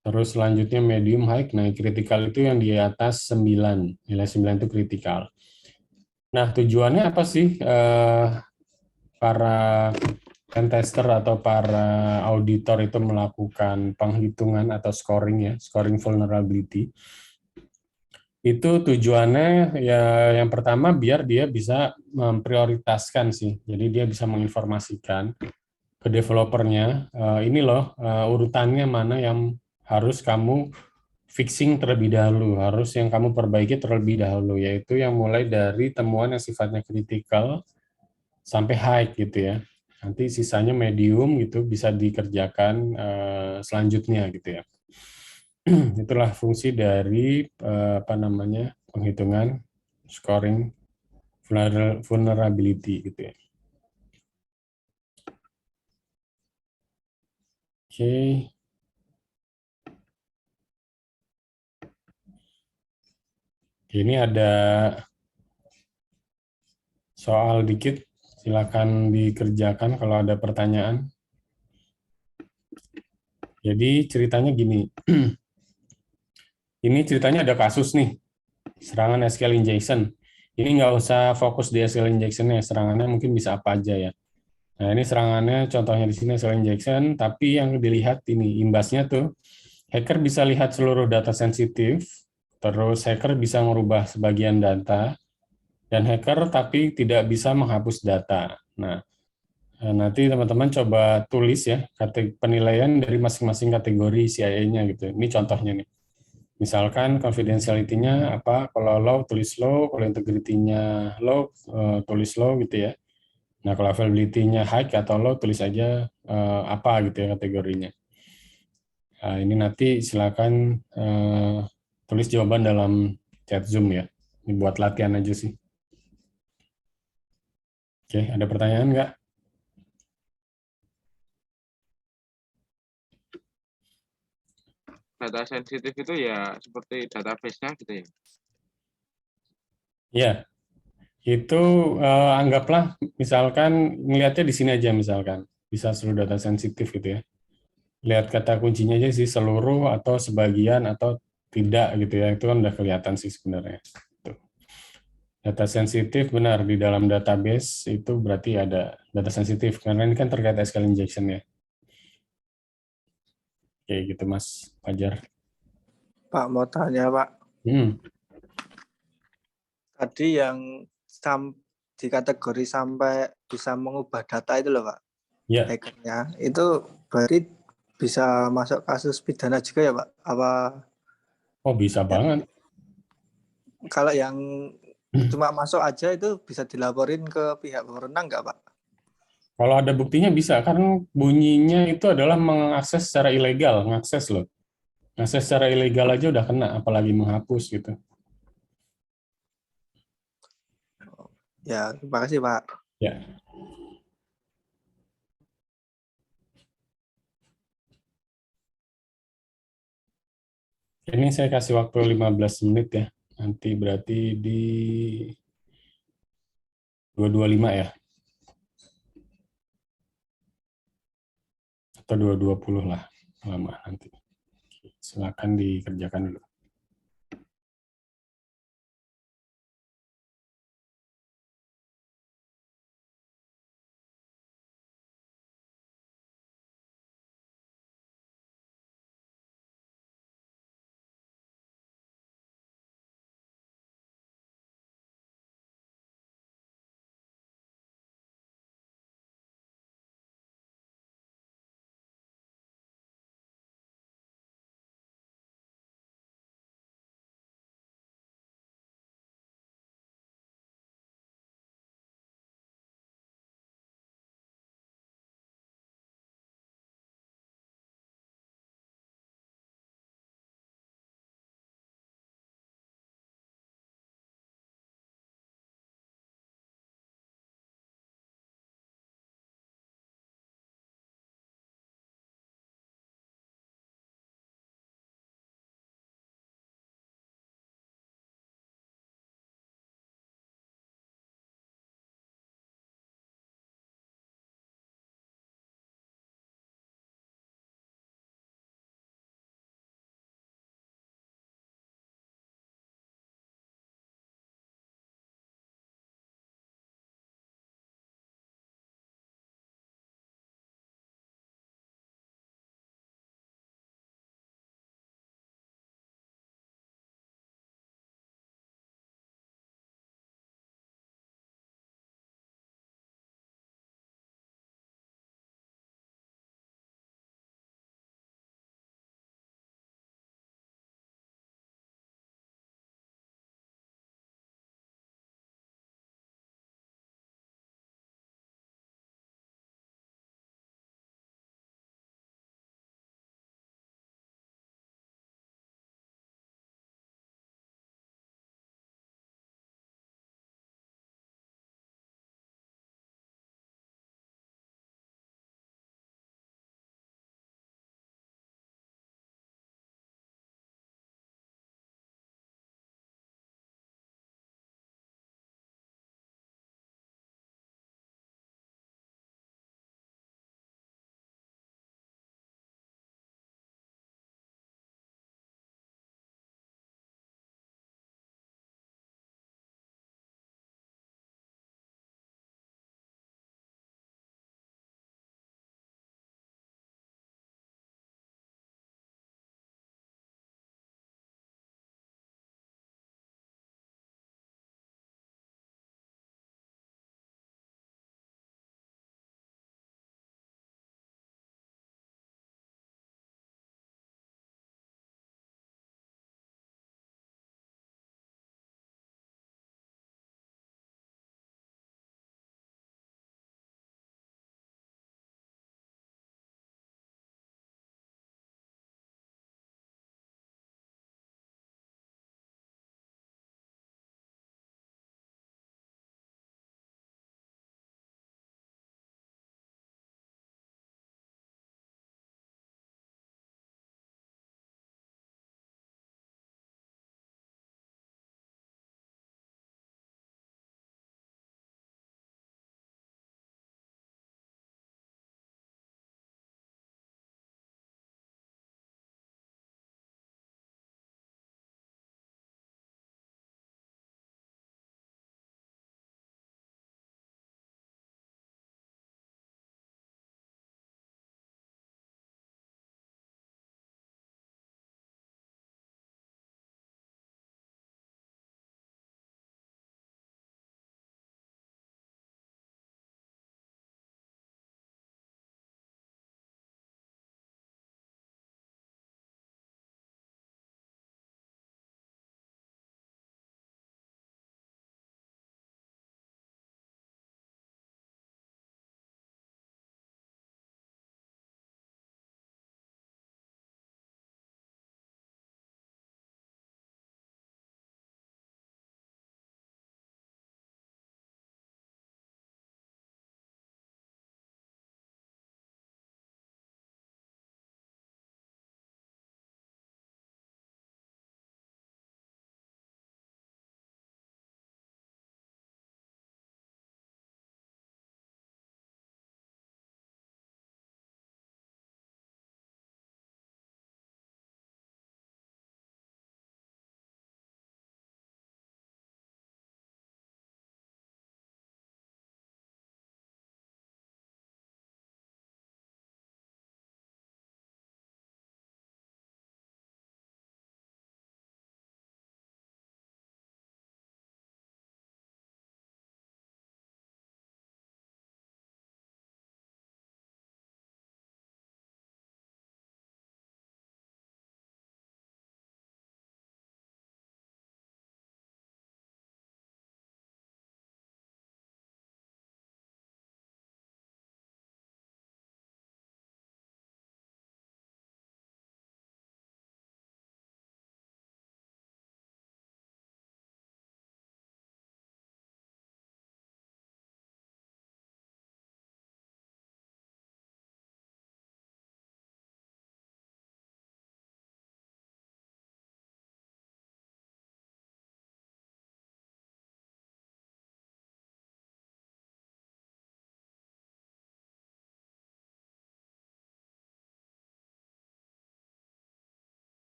Terus selanjutnya medium high, nah critical itu yang di atas 9. Nilai 9 itu critical. Nah, tujuannya apa sih para pen tester atau para auditor itu melakukan penghitungan atau scoring ya, scoring vulnerability? Itu tujuannya ya yang pertama biar dia bisa memprioritaskan sih. Jadi dia bisa menginformasikan ke developernya, ini loh urutannya mana yang harus kamu fixing terlebih dahulu, harus yang kamu perbaiki terlebih dahulu, yaitu yang mulai dari temuan yang sifatnya kritikal sampai high gitu ya. Nanti sisanya medium gitu bisa dikerjakan selanjutnya gitu ya. Itulah fungsi dari apa namanya penghitungan scoring vulnerability gitu ya. Oke. Ini ada soal dikit, silakan dikerjakan kalau ada pertanyaan. Jadi ceritanya gini, ini ceritanya ada kasus nih, serangan SQL injection. Ini nggak usah fokus di SQL injection-nya, serangannya mungkin bisa apa aja ya. Nah ini serangannya, contohnya di sini SQL injection, tapi yang dilihat ini imbasnya tuh, hacker bisa lihat seluruh data sensitif, terus hacker bisa merubah sebagian data, dan hacker tapi tidak bisa menghapus data. Nah, nanti teman-teman coba tulis ya penilaian dari masing-masing kategori CIA-nya gitu. Ini contohnya nih. Misalkan confidentiality-nya apa, kalau low tulis low, kalau integrity-nya low tulis low gitu ya. Nah, kalau availability-nya high atau low tulis aja apa gitu ya kategorinya. Nah, ini nanti silakan tulis jawaban dalam chat Zoom ya. Ini buat latihan aja sih. Oke, ada pertanyaan nggak? Data sensitif itu ya seperti database-nya gitu ya. Ya, itu anggaplah misalkan ngelihatnya di sini aja misalkan. Bisa seluruh data sensitif gitu ya. Lihat kata kuncinya aja sih seluruh atau sebagian atau tidak gitu ya. Itu kan udah kelihatan sih sebenarnya. Tuh. Data sensitif benar di dalam database itu berarti ada data sensitif karena ini kan terkait SQL injection ya. Kayak gitu Mas Fajar. Pak, mau tanya Pak, Hmm, tadi yang di kategori sampai bisa mengubah data itu loh Pak, ya. hackernya, itu berarti bisa masuk kasus pidana juga ya Pak? Apa Oh bisa ya, banget. kalau yang cuma masuk aja itu bisa dilaporin ke pihak berwenang nggak Pak? Kalau ada buktinya bisa, karena bunyinya itu adalah mengakses secara ilegal, mengakses loh. Ngakses secara ilegal aja udah kena, apalagi menghapus gitu. Ya, terima kasih Pak. Ya, ini saya kasih waktu 15 menit ya. Nanti berarti di 2:25 ya, atau 2:20 lah, lama nanti. Silakan dikerjakan dulu.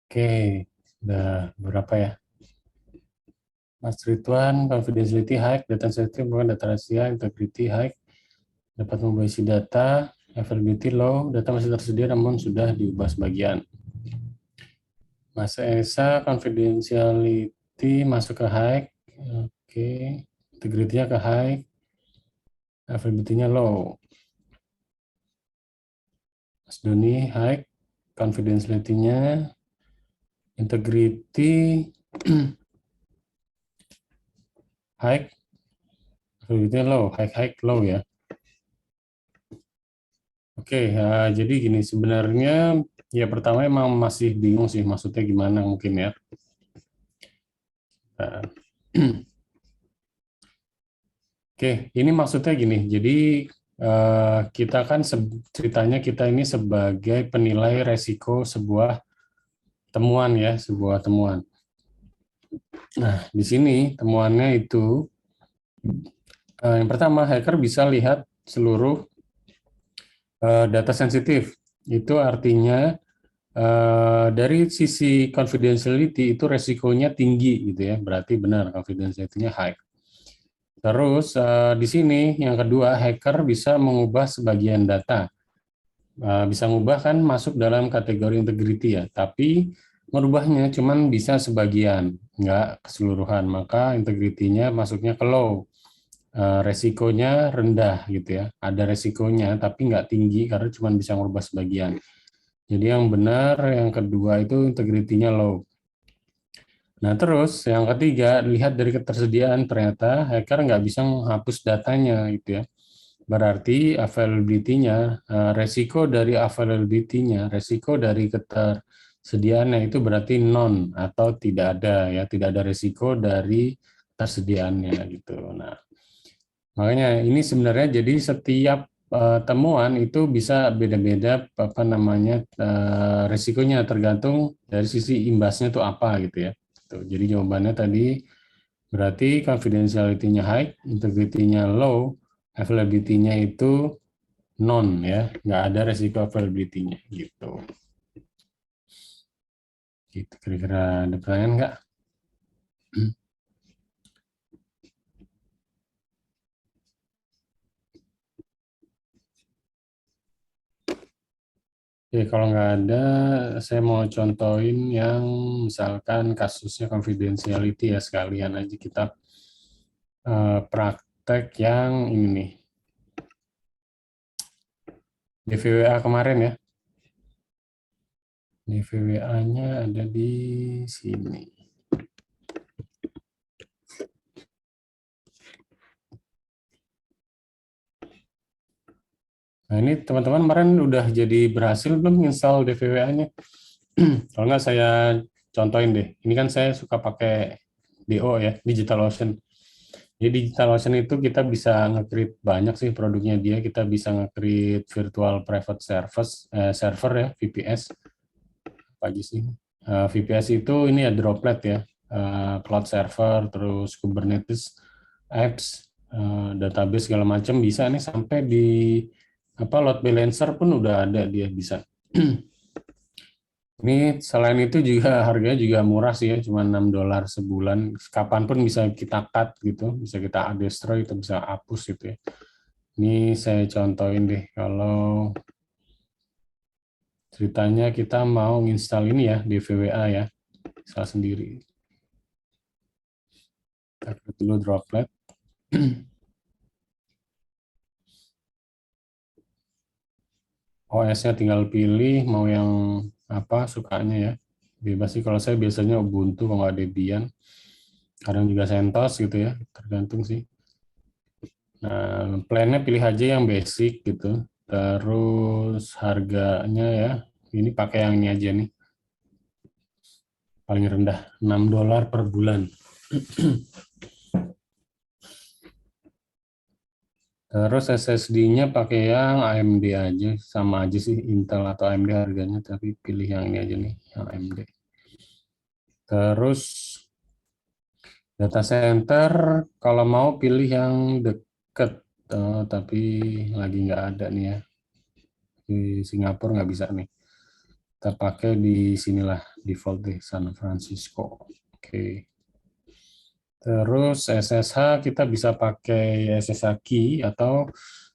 Oke, udah berapa ya? Mas Ridwan, confidentiality high, data sensitive bukan data rahasia, integrity high, dapat mengubah isi data, availability low, data masih tersedia namun sudah diubah sebagian. Mas Esa, confidentiality masuk ke high, oke, integrity-nya ke high, availability-nya low. Mas Doni, high, confidentiality-nya, integrity, high, availability-nya low, high, low ya. Oke, ya, jadi gini sebenarnya ya pertama emang masih bingung sih maksudnya gimana mungkin ya. Nah, Oke, ini maksudnya gini. Jadi kita kan ceritanya kita ini sebagai penilai resiko sebuah temuan ya, sebuah temuan. Nah, di sini temuannya itu yang pertama hacker bisa lihat seluruh data sensitif. Itu artinya dari sisi confidentiality itu resikonya tinggi gitu ya, berarti benar confidentiality-nya high. Terus di sini yang kedua hacker bisa mengubah sebagian data, bisa mengubah kan masuk dalam kategori integrity ya, tapi merubahnya cuman bisa sebagian, nggak keseluruhan, maka integrity-nya masuknya ke low, resikonya rendah gitu ya, ada resikonya tapi nggak tinggi karena cuma bisa merubah sebagian. Jadi yang benar yang kedua itu integrity-nya low. Nah terus yang ketiga, lihat dari ketersediaan, ternyata hacker nggak bisa menghapus datanya gitu ya. Berarti availability-nya, resiko dari availability-nya, resiko dari ketersediaannya itu berarti non atau tidak ada ya, tidak ada resiko dari tersediaannya gitu. Nah makanya ini sebenarnya jadi setiap temuan itu bisa beda-beda apa namanya resikonya tergantung dari sisi imbasnya itu apa gitu ya. Tuh, jadi jawabannya tadi berarti confidentiality-nya high, integrity-nya low, availability-nya itu non ya, nggak ada resiko availability-nya gitu. Gitu kira-kira ada pertanyaan nggak? Oke, kalau nggak ada, saya mau contohin yang misalkan kasusnya confidentiality ya, sekalian aja kita praktek yang ini nih, DVWA kemarin ya. DVWA-nya ada di sini. Nah ini teman-teman kemarin udah jadi berhasil belum install DVWA-nya? Kalau nggak saya contohin deh. Ini kan saya suka pakai DO ya, DigitalOcean. Jadi DigitalOcean itu kita bisa nge-create banyak sih produknya dia. Kita bisa nge-create virtual private server ya, VPS. Apa aja sih? VPS itu ini ya Droplet ya, cloud server, terus Kubernetes, apps, database segala macam bisa nih sampai di apa load balancer pun udah ada dia bisa. Ini selain itu juga harganya juga murah sih ya, cuma $6 sebulan. Kapanpun bisa kita cut gitu, bisa kita destroy, itu bisa hapus gitu ya. Ini saya contohin deh, kalau ceritanya kita mau install ini ya, DVWA ya, install sendiri. Kita klik dulu Droplet. OS-nya tinggal pilih mau yang apa sukanya ya. Bebas sih, kalau saya biasanya Ubuntu kalau nggak Debian. Kadang juga CentOS gitu ya, tergantung sih. Nah, plan-nya pilih aja yang basic gitu. Terus harganya ya, ini pakai yang ini aja nih. Paling rendah, $6 per bulan. Terus SSD-nya pakai yang AMD aja, sama aja sih Intel atau AMD harganya, tapi pilih yang ini aja nih, yang AMD. Terus data center, kalau mau pilih yang deket, tapi lagi nggak ada nih ya. Di Singapura nggak bisa nih. Kita pakai di sinilah default di San Francisco. Oke. Terus SSH kita bisa pakai SSH key atau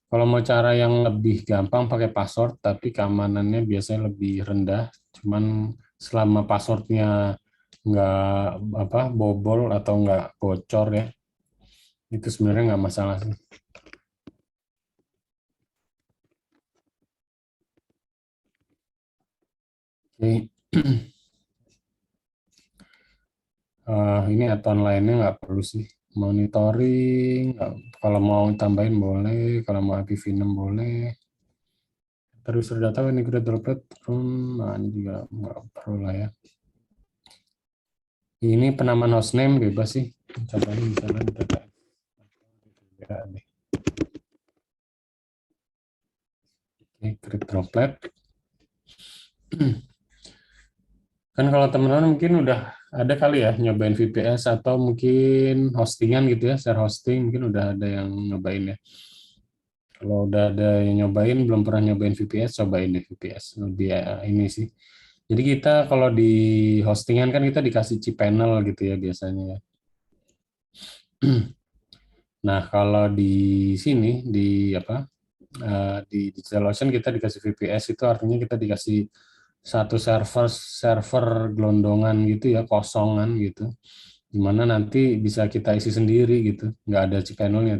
kalau mau cara yang lebih gampang pakai password tapi keamanannya biasanya lebih rendah. Cuman selama passwordnya nggak bobol atau nggak bocor ya, itu sebenarnya nggak masalah sih. Oke. Ini add-on lainnya nggak perlu sih. Monitoring, kalau mau tambahin boleh, kalau mau IPv6 boleh. Terus data integrate droplet, nah ini juga nggak perlu lah ya. Ini penamaan hostname bebas sih. Coba ini misalnya data. Ya, deh. Oke, create droplet. Kan kalau teman-teman mungkin udah ada kali ya nyobain VPS atau mungkin hostingan gitu ya, share hosting mungkin udah ada yang nyobain ya. Kalau udah ada yang nyobain, belum pernah nyobain VPS, cobain deh VPS. Lebih ini sih. Jadi kita kalau di hostingan kan kita dikasih cPanel gitu ya biasanya ya. Nah kalau di sini di di DigitalOcean kita dikasih VPS itu artinya kita dikasih satu server gelondongan gitu ya, kosongan gitu, dimana nanti bisa kita isi sendiri gitu, nggak ada cPanel-nya.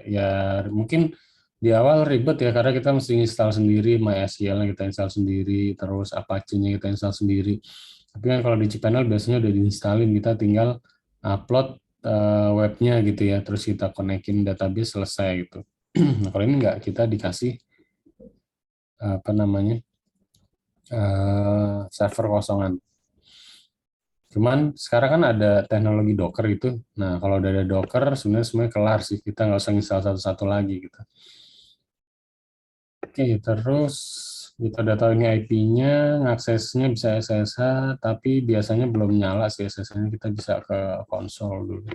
Ya mungkin di awal ribet ya karena kita mesti install sendiri, MySQL-nya kita install sendiri, terus Apache-nya kita install sendiri. Tapi kan kalau di cPanel biasanya udah diinstalin, kita tinggal upload webnya gitu ya, terus kita konekin database, selesai gitu. Nah kalau ini nggak, kita dikasih server kosongan. Cuman sekarang kan ada teknologi Docker itu. Nah, kalau udah ada Docker, sebenarnya semuanya kelar sih. Kita nggak usah install satu-satu lagi gitu. Oke, terus kita udah tahu ini IP-nya, ngaksesnya bisa SSH, tapi biasanya belum nyala sih SSH-nya. Kita bisa ke konsol dulu.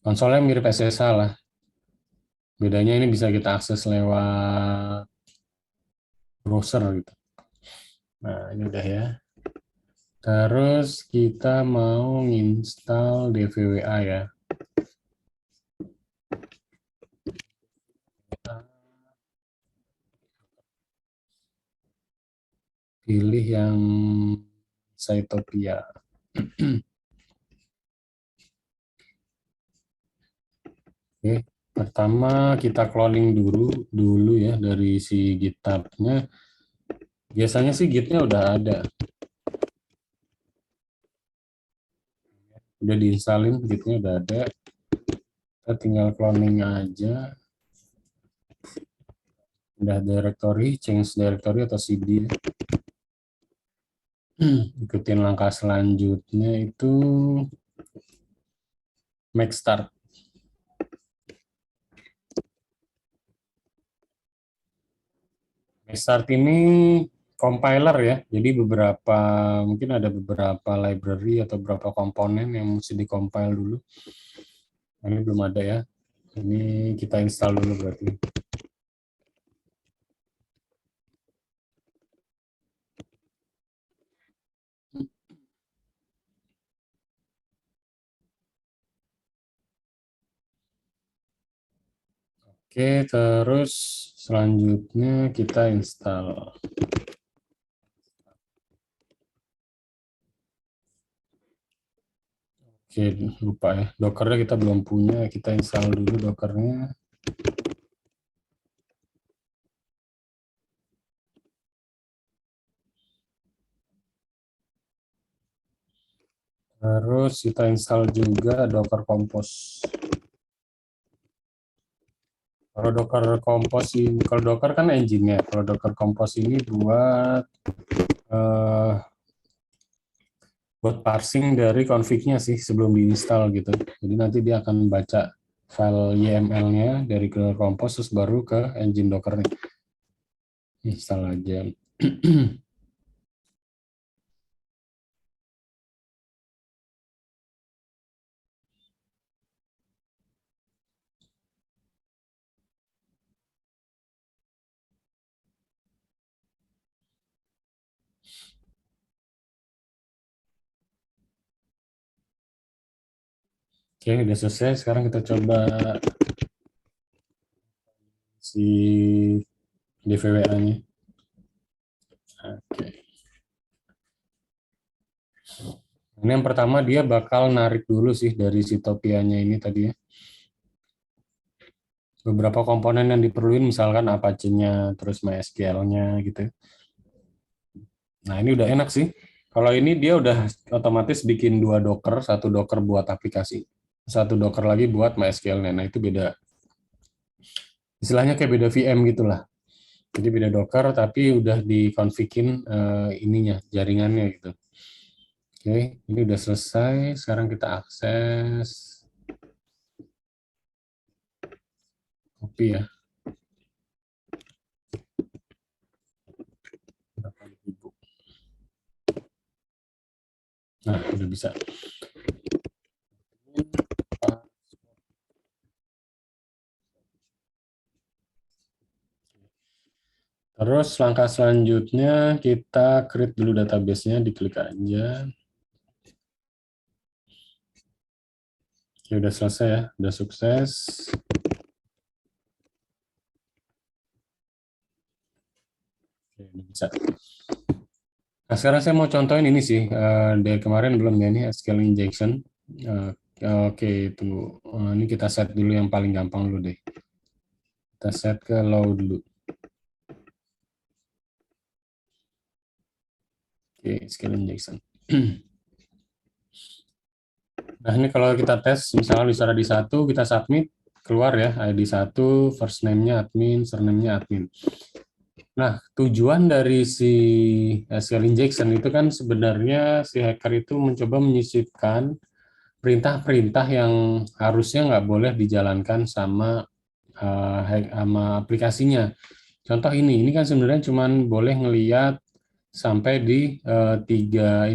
Konsolnya mirip SSH lah. Bedanya ini bisa kita akses lewat browser gitu. Nah, ini udah ya. Terus kita mau install DVWA ya. Pilih yang Sitopia. Oke, pertama kita cloning dulu ya dari si GitHub-nya. Biasanya sih Git-nya udah ada. Udah diinstalin, Git-nya udah ada. Kita tinggal cloning aja. Udah directory, change directory atau CD. Ikutin langkah selanjutnya itu make start. Make start ini compiler ya. Jadi mungkin ada beberapa library atau beberapa komponen yang mesti di-compile dulu. Ini belum ada ya. Ini kita install dulu berarti. Oke, terus selanjutnya kita install. Oke, lupa ya. Dockernya kita belum punya, kita install dulu Dockernya. Terus kita install juga Docker Compose. Kalau Docker Compose ini, kalau Docker kan engine-nya. Kalau Docker Compose ini eh, buat parsing dari config-nya sih sebelum diinstal gitu. Jadi nanti dia akan baca file YML-nya dari Docker Compose terus baru ke engine Docker-nya. Install aja. Oke, udah selesai. Sekarang kita coba si DVWA-nya. Oke. Ini yang pertama dia bakal narik dulu sih dari si Topia-nya ini tadi ya. Beberapa komponen yang diperluin misalkan Apache-nya, terus MySQL-nya gitu. Nah, ini udah enak sih. Kalau ini dia udah otomatis bikin 2 Docker, 1 Docker buat aplikasi, 1 Docker lagi buat MySQL-nya. Nah, itu beda. Istilahnya kayak beda VM gitulah. Jadi beda Docker tapi udah dikonfigin ininya, jaringannya gitu. Oke, ini udah selesai. Sekarang kita akses. Copy ya. Nah, udah bisa. Terus langkah selanjutnya kita create dulu database-nya, diklik aja. Oke, udah selesai ya, udah sukses. Oke, udah bisa. Nah, sekarang saya mau contohin ini sih, dari kemarin belum ya, ini SQL injection. Oke, tunggu. Ini kita set dulu yang paling gampang dulu deh. Kita set ke low dulu. Oke, SQL injection. Nah, ini kalau kita tes, misalnya user ID 1, kita submit, keluar ya, ID 1, first name-nya admin, surname-nya admin. Nah, tujuan dari si SQL injection itu kan sebenarnya si hacker itu mencoba menyisipkan perintah-perintah yang harusnya nggak boleh dijalankan sama aplikasinya. Contoh ini kan sebenarnya cuma boleh ngelihat sampai di tiga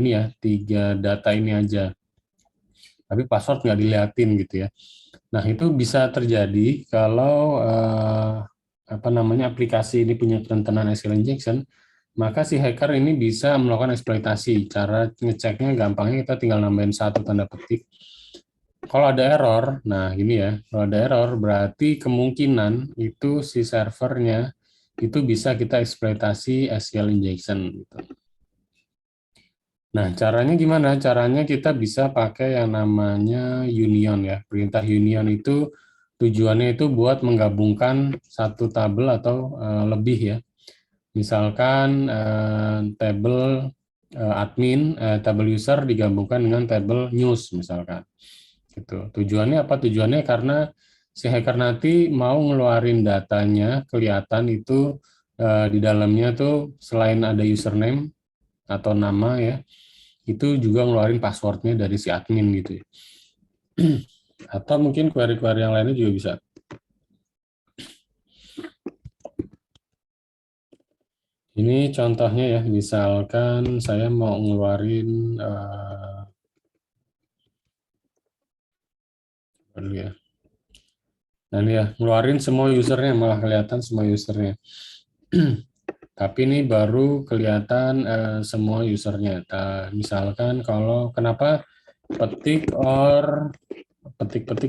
data ini aja. Tapi password nggak dilihatin gitu ya. Nah, itu bisa terjadi kalau aplikasi ini punya kerentanan SQL injection, maka si hacker ini bisa melakukan eksploitasi. Cara ngeceknya gampangnya kita tinggal nambahin 1 tanda petik. Kalau ada error, nah gini ya, kalau ada error berarti kemungkinan itu si servernya itu bisa kita eksploitasi SQL injection gitu. Nah, caranya gimana? Caranya kita bisa pakai yang namanya union ya. Perintah union itu tujuannya itu buat menggabungkan satu tabel atau lebih ya. Misalkan tabel admin, tabel user digabungkan dengan tabel news misalkan. Gitu. Tujuannya apa? Tujuannya karena si hacker nanti mau ngeluarin datanya kelihatan itu di dalamnya tuh selain ada username atau nama ya, itu juga ngeluarin passwordnya dari si admin gitu ya. Atau mungkin query-query yang lainnya juga bisa. Ini contohnya ya, misalkan saya mau ngeluarin dulu ya. Nah ini ya, ngeluarin semua usernya, malah kelihatan semua usernya. Tapi ini baru kelihatan semua usernya. Misalkan kalau kenapa petik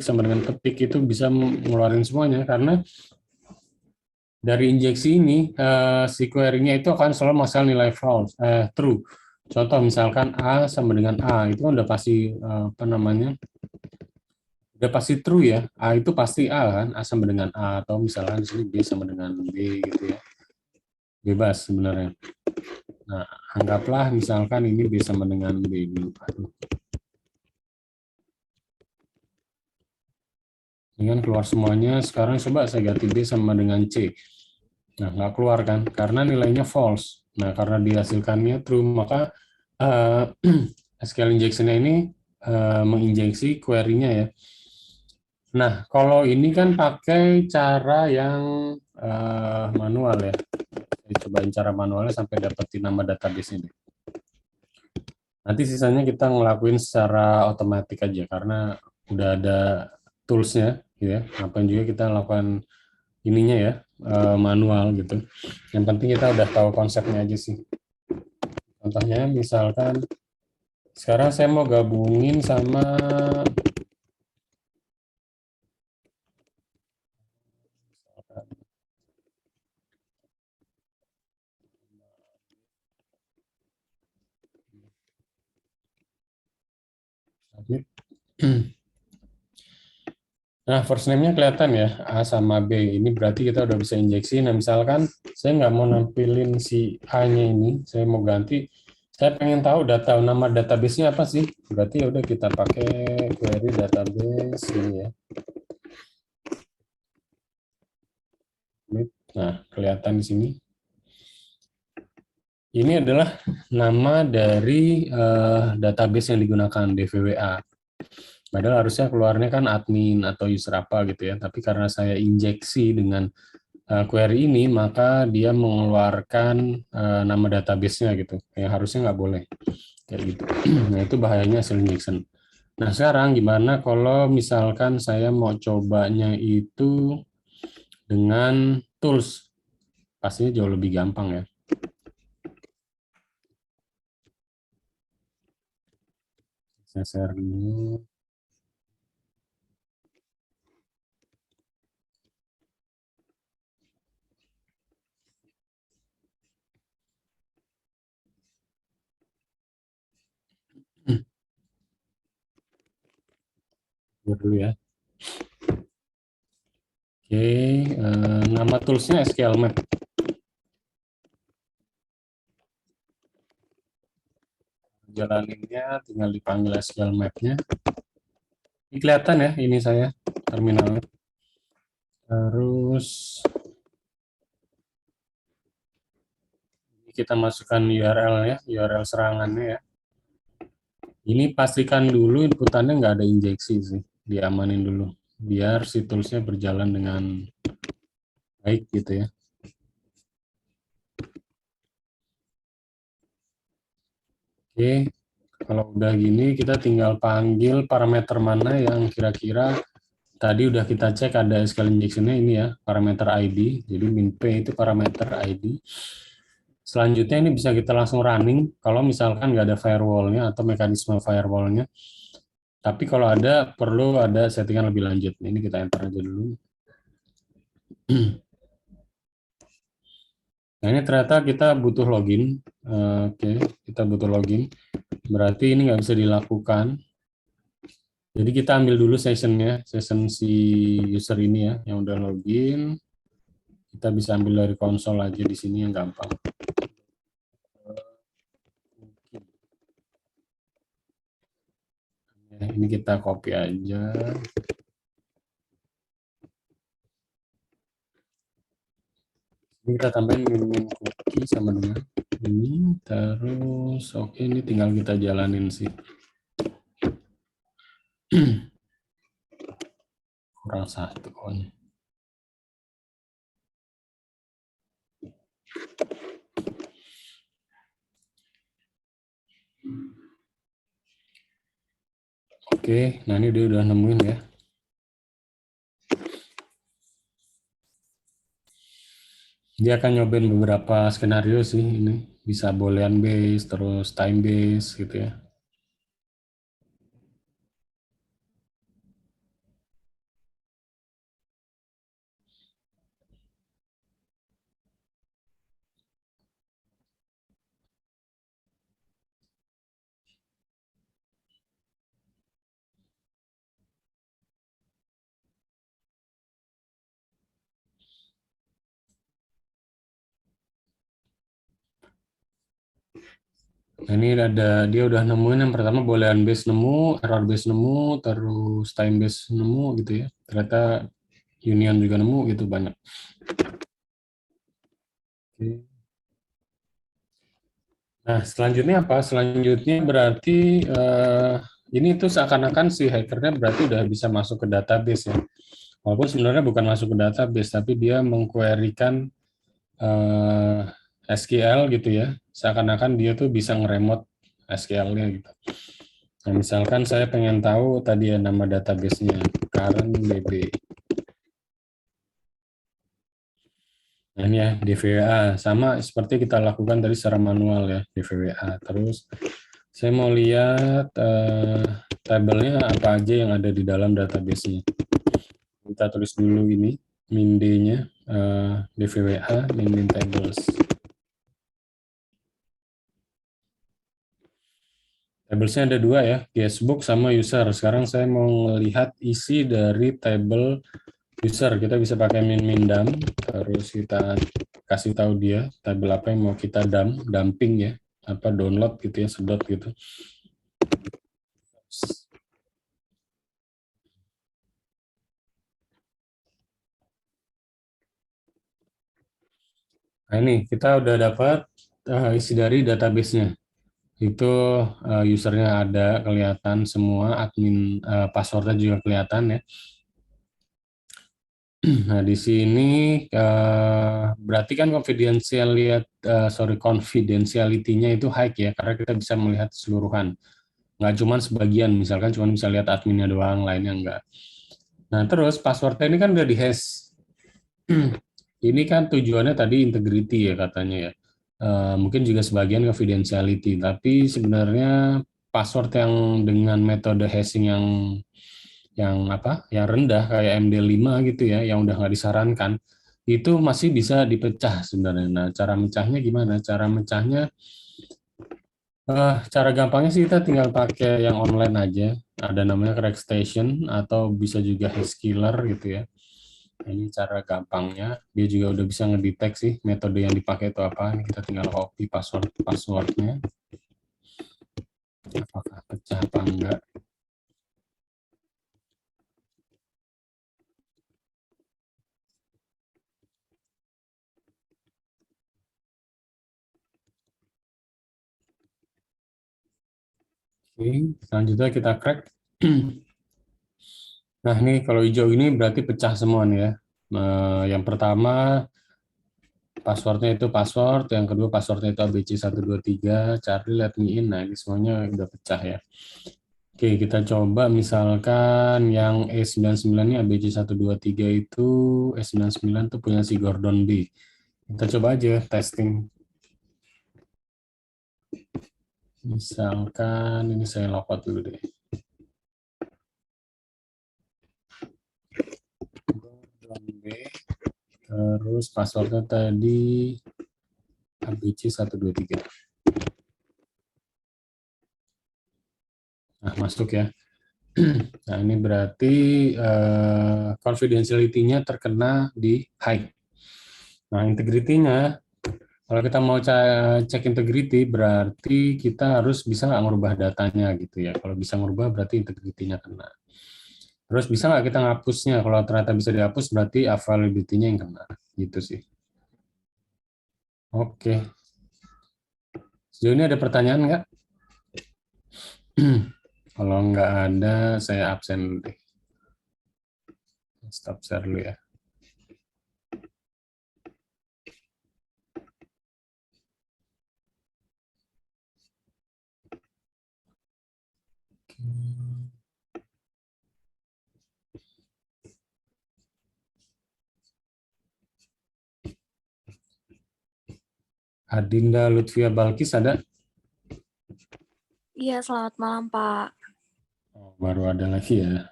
sama dengan petik itu bisa ngeluarin semuanya, karena dari injeksi ini si query-nya itu akan selalu masalah nilai false, true. Contoh misalkan A sama dengan A itu kan udah pasti udah pasti true ya. A itu pasti A kan, A sama dengan A, atau misalkan di sini B sama dengan B gitu ya. Bebas sebenarnya. Nah, anggaplah misalkan ini B sama dengan B dulu. Ini kan keluar semuanya. Sekarang coba saya ganti B sama dengan C. Nah, nggak keluar kan, karena nilainya false. Nah, karena dihasilkannya true, maka SQL injection-nya ini menginjeksi query-nya ya. Nah, kalau ini kan pakai cara yang manual ya. Saya cobain cara manualnya sampai dapetin nama database ini. Nanti sisanya kita ngelakuin secara otomatis aja, karena udah ada tools-nya, gitu ya. Ngapain juga kita lakukan ininya ya, manual gitu. Yang penting kita udah tahu konsepnya aja sih. Contohnya misalkan sekarang saya mau gabungin sama Submit. Nah, first name-nya kelihatan ya, A sama B. Ini berarti kita udah bisa injeksi. Nah, misalkan saya nggak mau nampilin si A-nya ini, saya mau ganti. Saya pengen tahu nama database-nya apa sih? Berarti ya udah kita pakai query database ini ya. Nah, kelihatan di sini. Ini adalah nama dari database yang digunakan, DVWA. Padahal harusnya keluarnya kan admin atau user apa gitu ya. Tapi karena saya injeksi dengan query ini, maka dia mengeluarkan nama database-nya gitu. Yang harusnya nggak boleh. Kayak gitu. Nah, itu bahayanya hasil injection. Nah, sekarang gimana kalau misalkan saya mau cobanya itu dengan tools? Pastinya jauh lebih gampang ya. Saya share dulu. Dulu ya. Oke, nama toolsnya SQL Map. Jalaninnya tinggal dipanggil SQL Map-nya. Ini kelihatan ya, ini saya terminalnya. Terus kita masukkan URL ya, URL serangannya ya. Ini pastikan dulu inputannya nggak ada injeksi sih, diamanin dulu, biar si toolsnya berjalan dengan baik gitu ya. Oke, kalau udah gini kita tinggal panggil parameter mana yang kira-kira tadi udah kita cek ada SQL injection-nya ini ya, parameter ID. Jadi min P itu parameter ID. Selanjutnya ini bisa kita langsung running kalau misalkan nggak ada firewall-nya atau mekanisme firewall-nya. Tapi kalau ada, perlu ada settingan lebih lanjut. Ini kita enter aja dulu. Nah, ini ternyata kita butuh login. Oke, kita butuh login. Berarti ini nggak bisa dilakukan. Jadi kita ambil dulu session-nya, session si user ini ya, yang udah login. Kita bisa ambil dari konsol aja di sini yang gampang. Ini kita copy aja. Ini kita tambahin min cookie sama dengan ini. Terus oke, ini tinggal kita jalanin sih. Kurang satu pokoknya. Oke, nah ini dia udah nemuin ya. Dia akan nyobain beberapa skenario sih ini. Bisa boolean base, terus time base gitu ya. Nah ini dia udah nemuin yang pertama boolean base nemu, error base nemu, terus time base nemu gitu ya. Ternyata union juga nemu gitu banyak. Oke. Nah selanjutnya apa? Selanjutnya berarti ini tuh seakan-akan si hackernya berarti udah bisa masuk ke database ya. Walaupun sebenarnya bukan masuk ke database, tapi dia mengquerykan SQL gitu ya. Seakan-akan dia tuh bisa ngeremote SQL-nya gitu. Nah, misalkan saya pengen tahu tadi ya nama database-nya, current DB. Nah ini ya, DVWA. Sama seperti kita lakukan tadi secara manual ya, DVWA. Terus saya mau lihat tabelnya apa aja yang ada di dalam database-nya. Kita tulis dulu ini, min D-nya, DVWA, min tables. Tablesnya ada dua ya, guestbook sama user. Sekarang saya mau melihat isi dari table user. Kita bisa pakai min-min-dump, terus kita kasih tahu dia table apa yang mau kita dumping ya, apa download gitu ya, sedot gitu. Nah ini kita udah dapat isi dari database-nya. Itu usernya ada kelihatan semua, admin passwordnya juga kelihatan ya. Nah di sini berarti kan confidentiality-nya itu high ya, karena kita bisa melihat keseluruhan. Nggak cuma sebagian, misalkan cuma bisa lihat adminnya doang, lainnya enggak. Nah terus passwordnya ini kan udah di-hash. Ini kan tujuannya tadi integrity ya katanya ya. Mungkin juga sebagian confidentiality, tapi sebenarnya password yang dengan metode hashing yang apa? Yang rendah kayak MD5 gitu ya, yang udah nggak disarankan, itu masih bisa dipecah sebenarnya. Nah, cara mecahnya gimana? Cara gampangnya sih kita tinggal pakai yang online aja. Ada namanya crack station atau bisa juga hash killer gitu ya. Nah, ini cara gampangnya. Dia juga udah bisa ngedetek sih metode yang dipakai itu apa. Ini kita tinggal copy passwordnya. Apakah pecah apa enggak? Oke, selanjutnya kita crack. Nah, ini kalau hijau ini berarti pecah semua nih ya. Yang pertama passwordnya itu password, yang kedua passwordnya itu ABC123, Charlie let me in. Nah, ini semuanya udah pecah ya. Oke, kita coba misalkan yang E99 ini ABC123 itu E99 itu punya si Gordon B. Kita coba aja testing. Misalkan ini saya logout dulu deh. Gordon B. Terus passwordnya tadi ABC123. Nah, masuk ya. Nah, ini berarti confidentiality-nya terkena di high. Nah, integrity-nya, kalau kita mau cek integrity, berarti kita harus bisa nggak merubah datanya gitu ya. Kalau bisa merubah, berarti integrity-nya kena. Terus bisa nggak kita ngapusnya? Kalau ternyata bisa dihapus, berarti availability-nya yang kena. Gitu sih. Oke. Sejauh ini ada pertanyaan nggak? Kalau nggak ada, saya absen deh. Stop share dulu ya. Adinda Lutfia Balkis ada? Iya, selamat malam, Pak. Oh, baru ada lagi ya.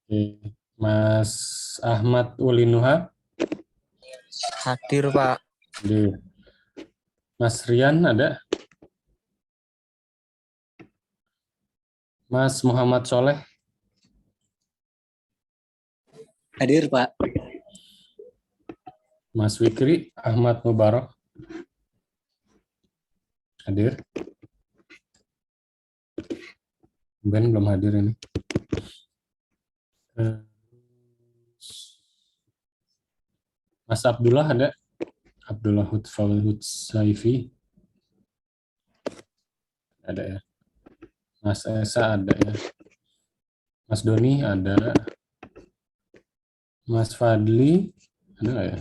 Oke. Mas Ahmad Ulinuha? Hadir, Pak. Hadir. Mas Rian ada? Mas Muhammad Soleh? Hadir, Pak. Mas Wikri Ahmad Mubarak? Hadir? Ben belum hadir ini. Mas Abdullah ada? Abdullah Hutsaifi? Ada ya. Mas Esa ada ya. Mas Doni ada. Mas Fadli ada nggak ya?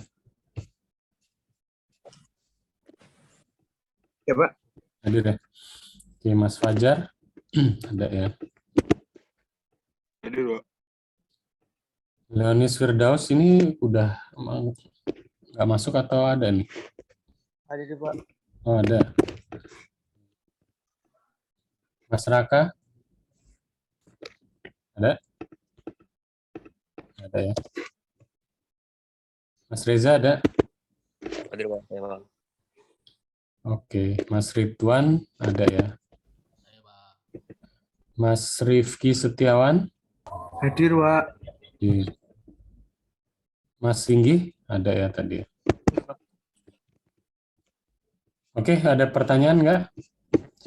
Ya, Pak. Hadir ya. Oke, Mas Fajar ada ya. Jadi, Pak. Leonis Firdaus ini udah nggak masuk atau ada nih? Hadir, Pak. Oh, ada. Mas Raka? Ada? Ada ya. Mas Reza ada? Hadir, Pak. Ya, Pak. Oke, Mas Ridwan ada ya. Mas Rifki Setiawan, Hadir, Pak. di Mas Singgi ada ya tadi. Oke, ada pertanyaan nggak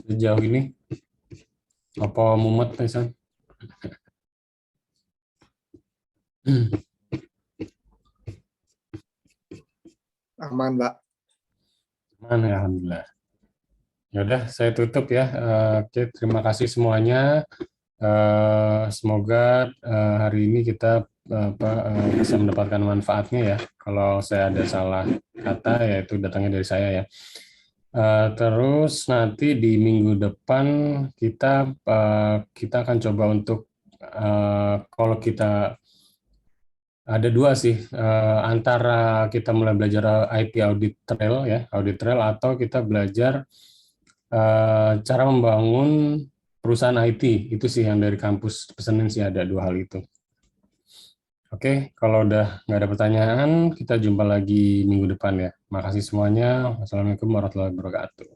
sejauh ini? Apa mumet, Nisan? Aman, Pak. Mana ya, alhamdulillah. Ya udah, saya tutup ya. Oke, terima kasih semuanya. Semoga hari ini kita bisa mendapatkan manfaatnya ya. Kalau saya ada salah kata, ya itu datangnya dari saya ya. Terus nanti di minggu depan kita akan coba untuk kalau kita ada dua sih, antara kita mulai belajar IT audit trail ya, audit trail, atau kita belajar cara membangun perusahaan IT. Itu sih yang dari kampus pesanin sih, ada dua hal itu. Oke, kalau udah nggak ada pertanyaan, kita jumpa lagi minggu depan ya. Makasih semuanya. Wassalamualaikum warahmatullahi wabarakatuh.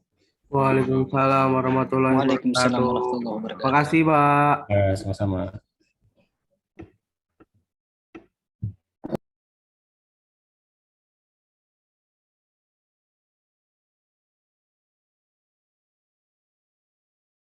Waalaikumsalam warahmatullahi Waalaikumsalam wabarakatuh. warahmatullahi wabarakatuh. Makasih, Pak. Sama-sama.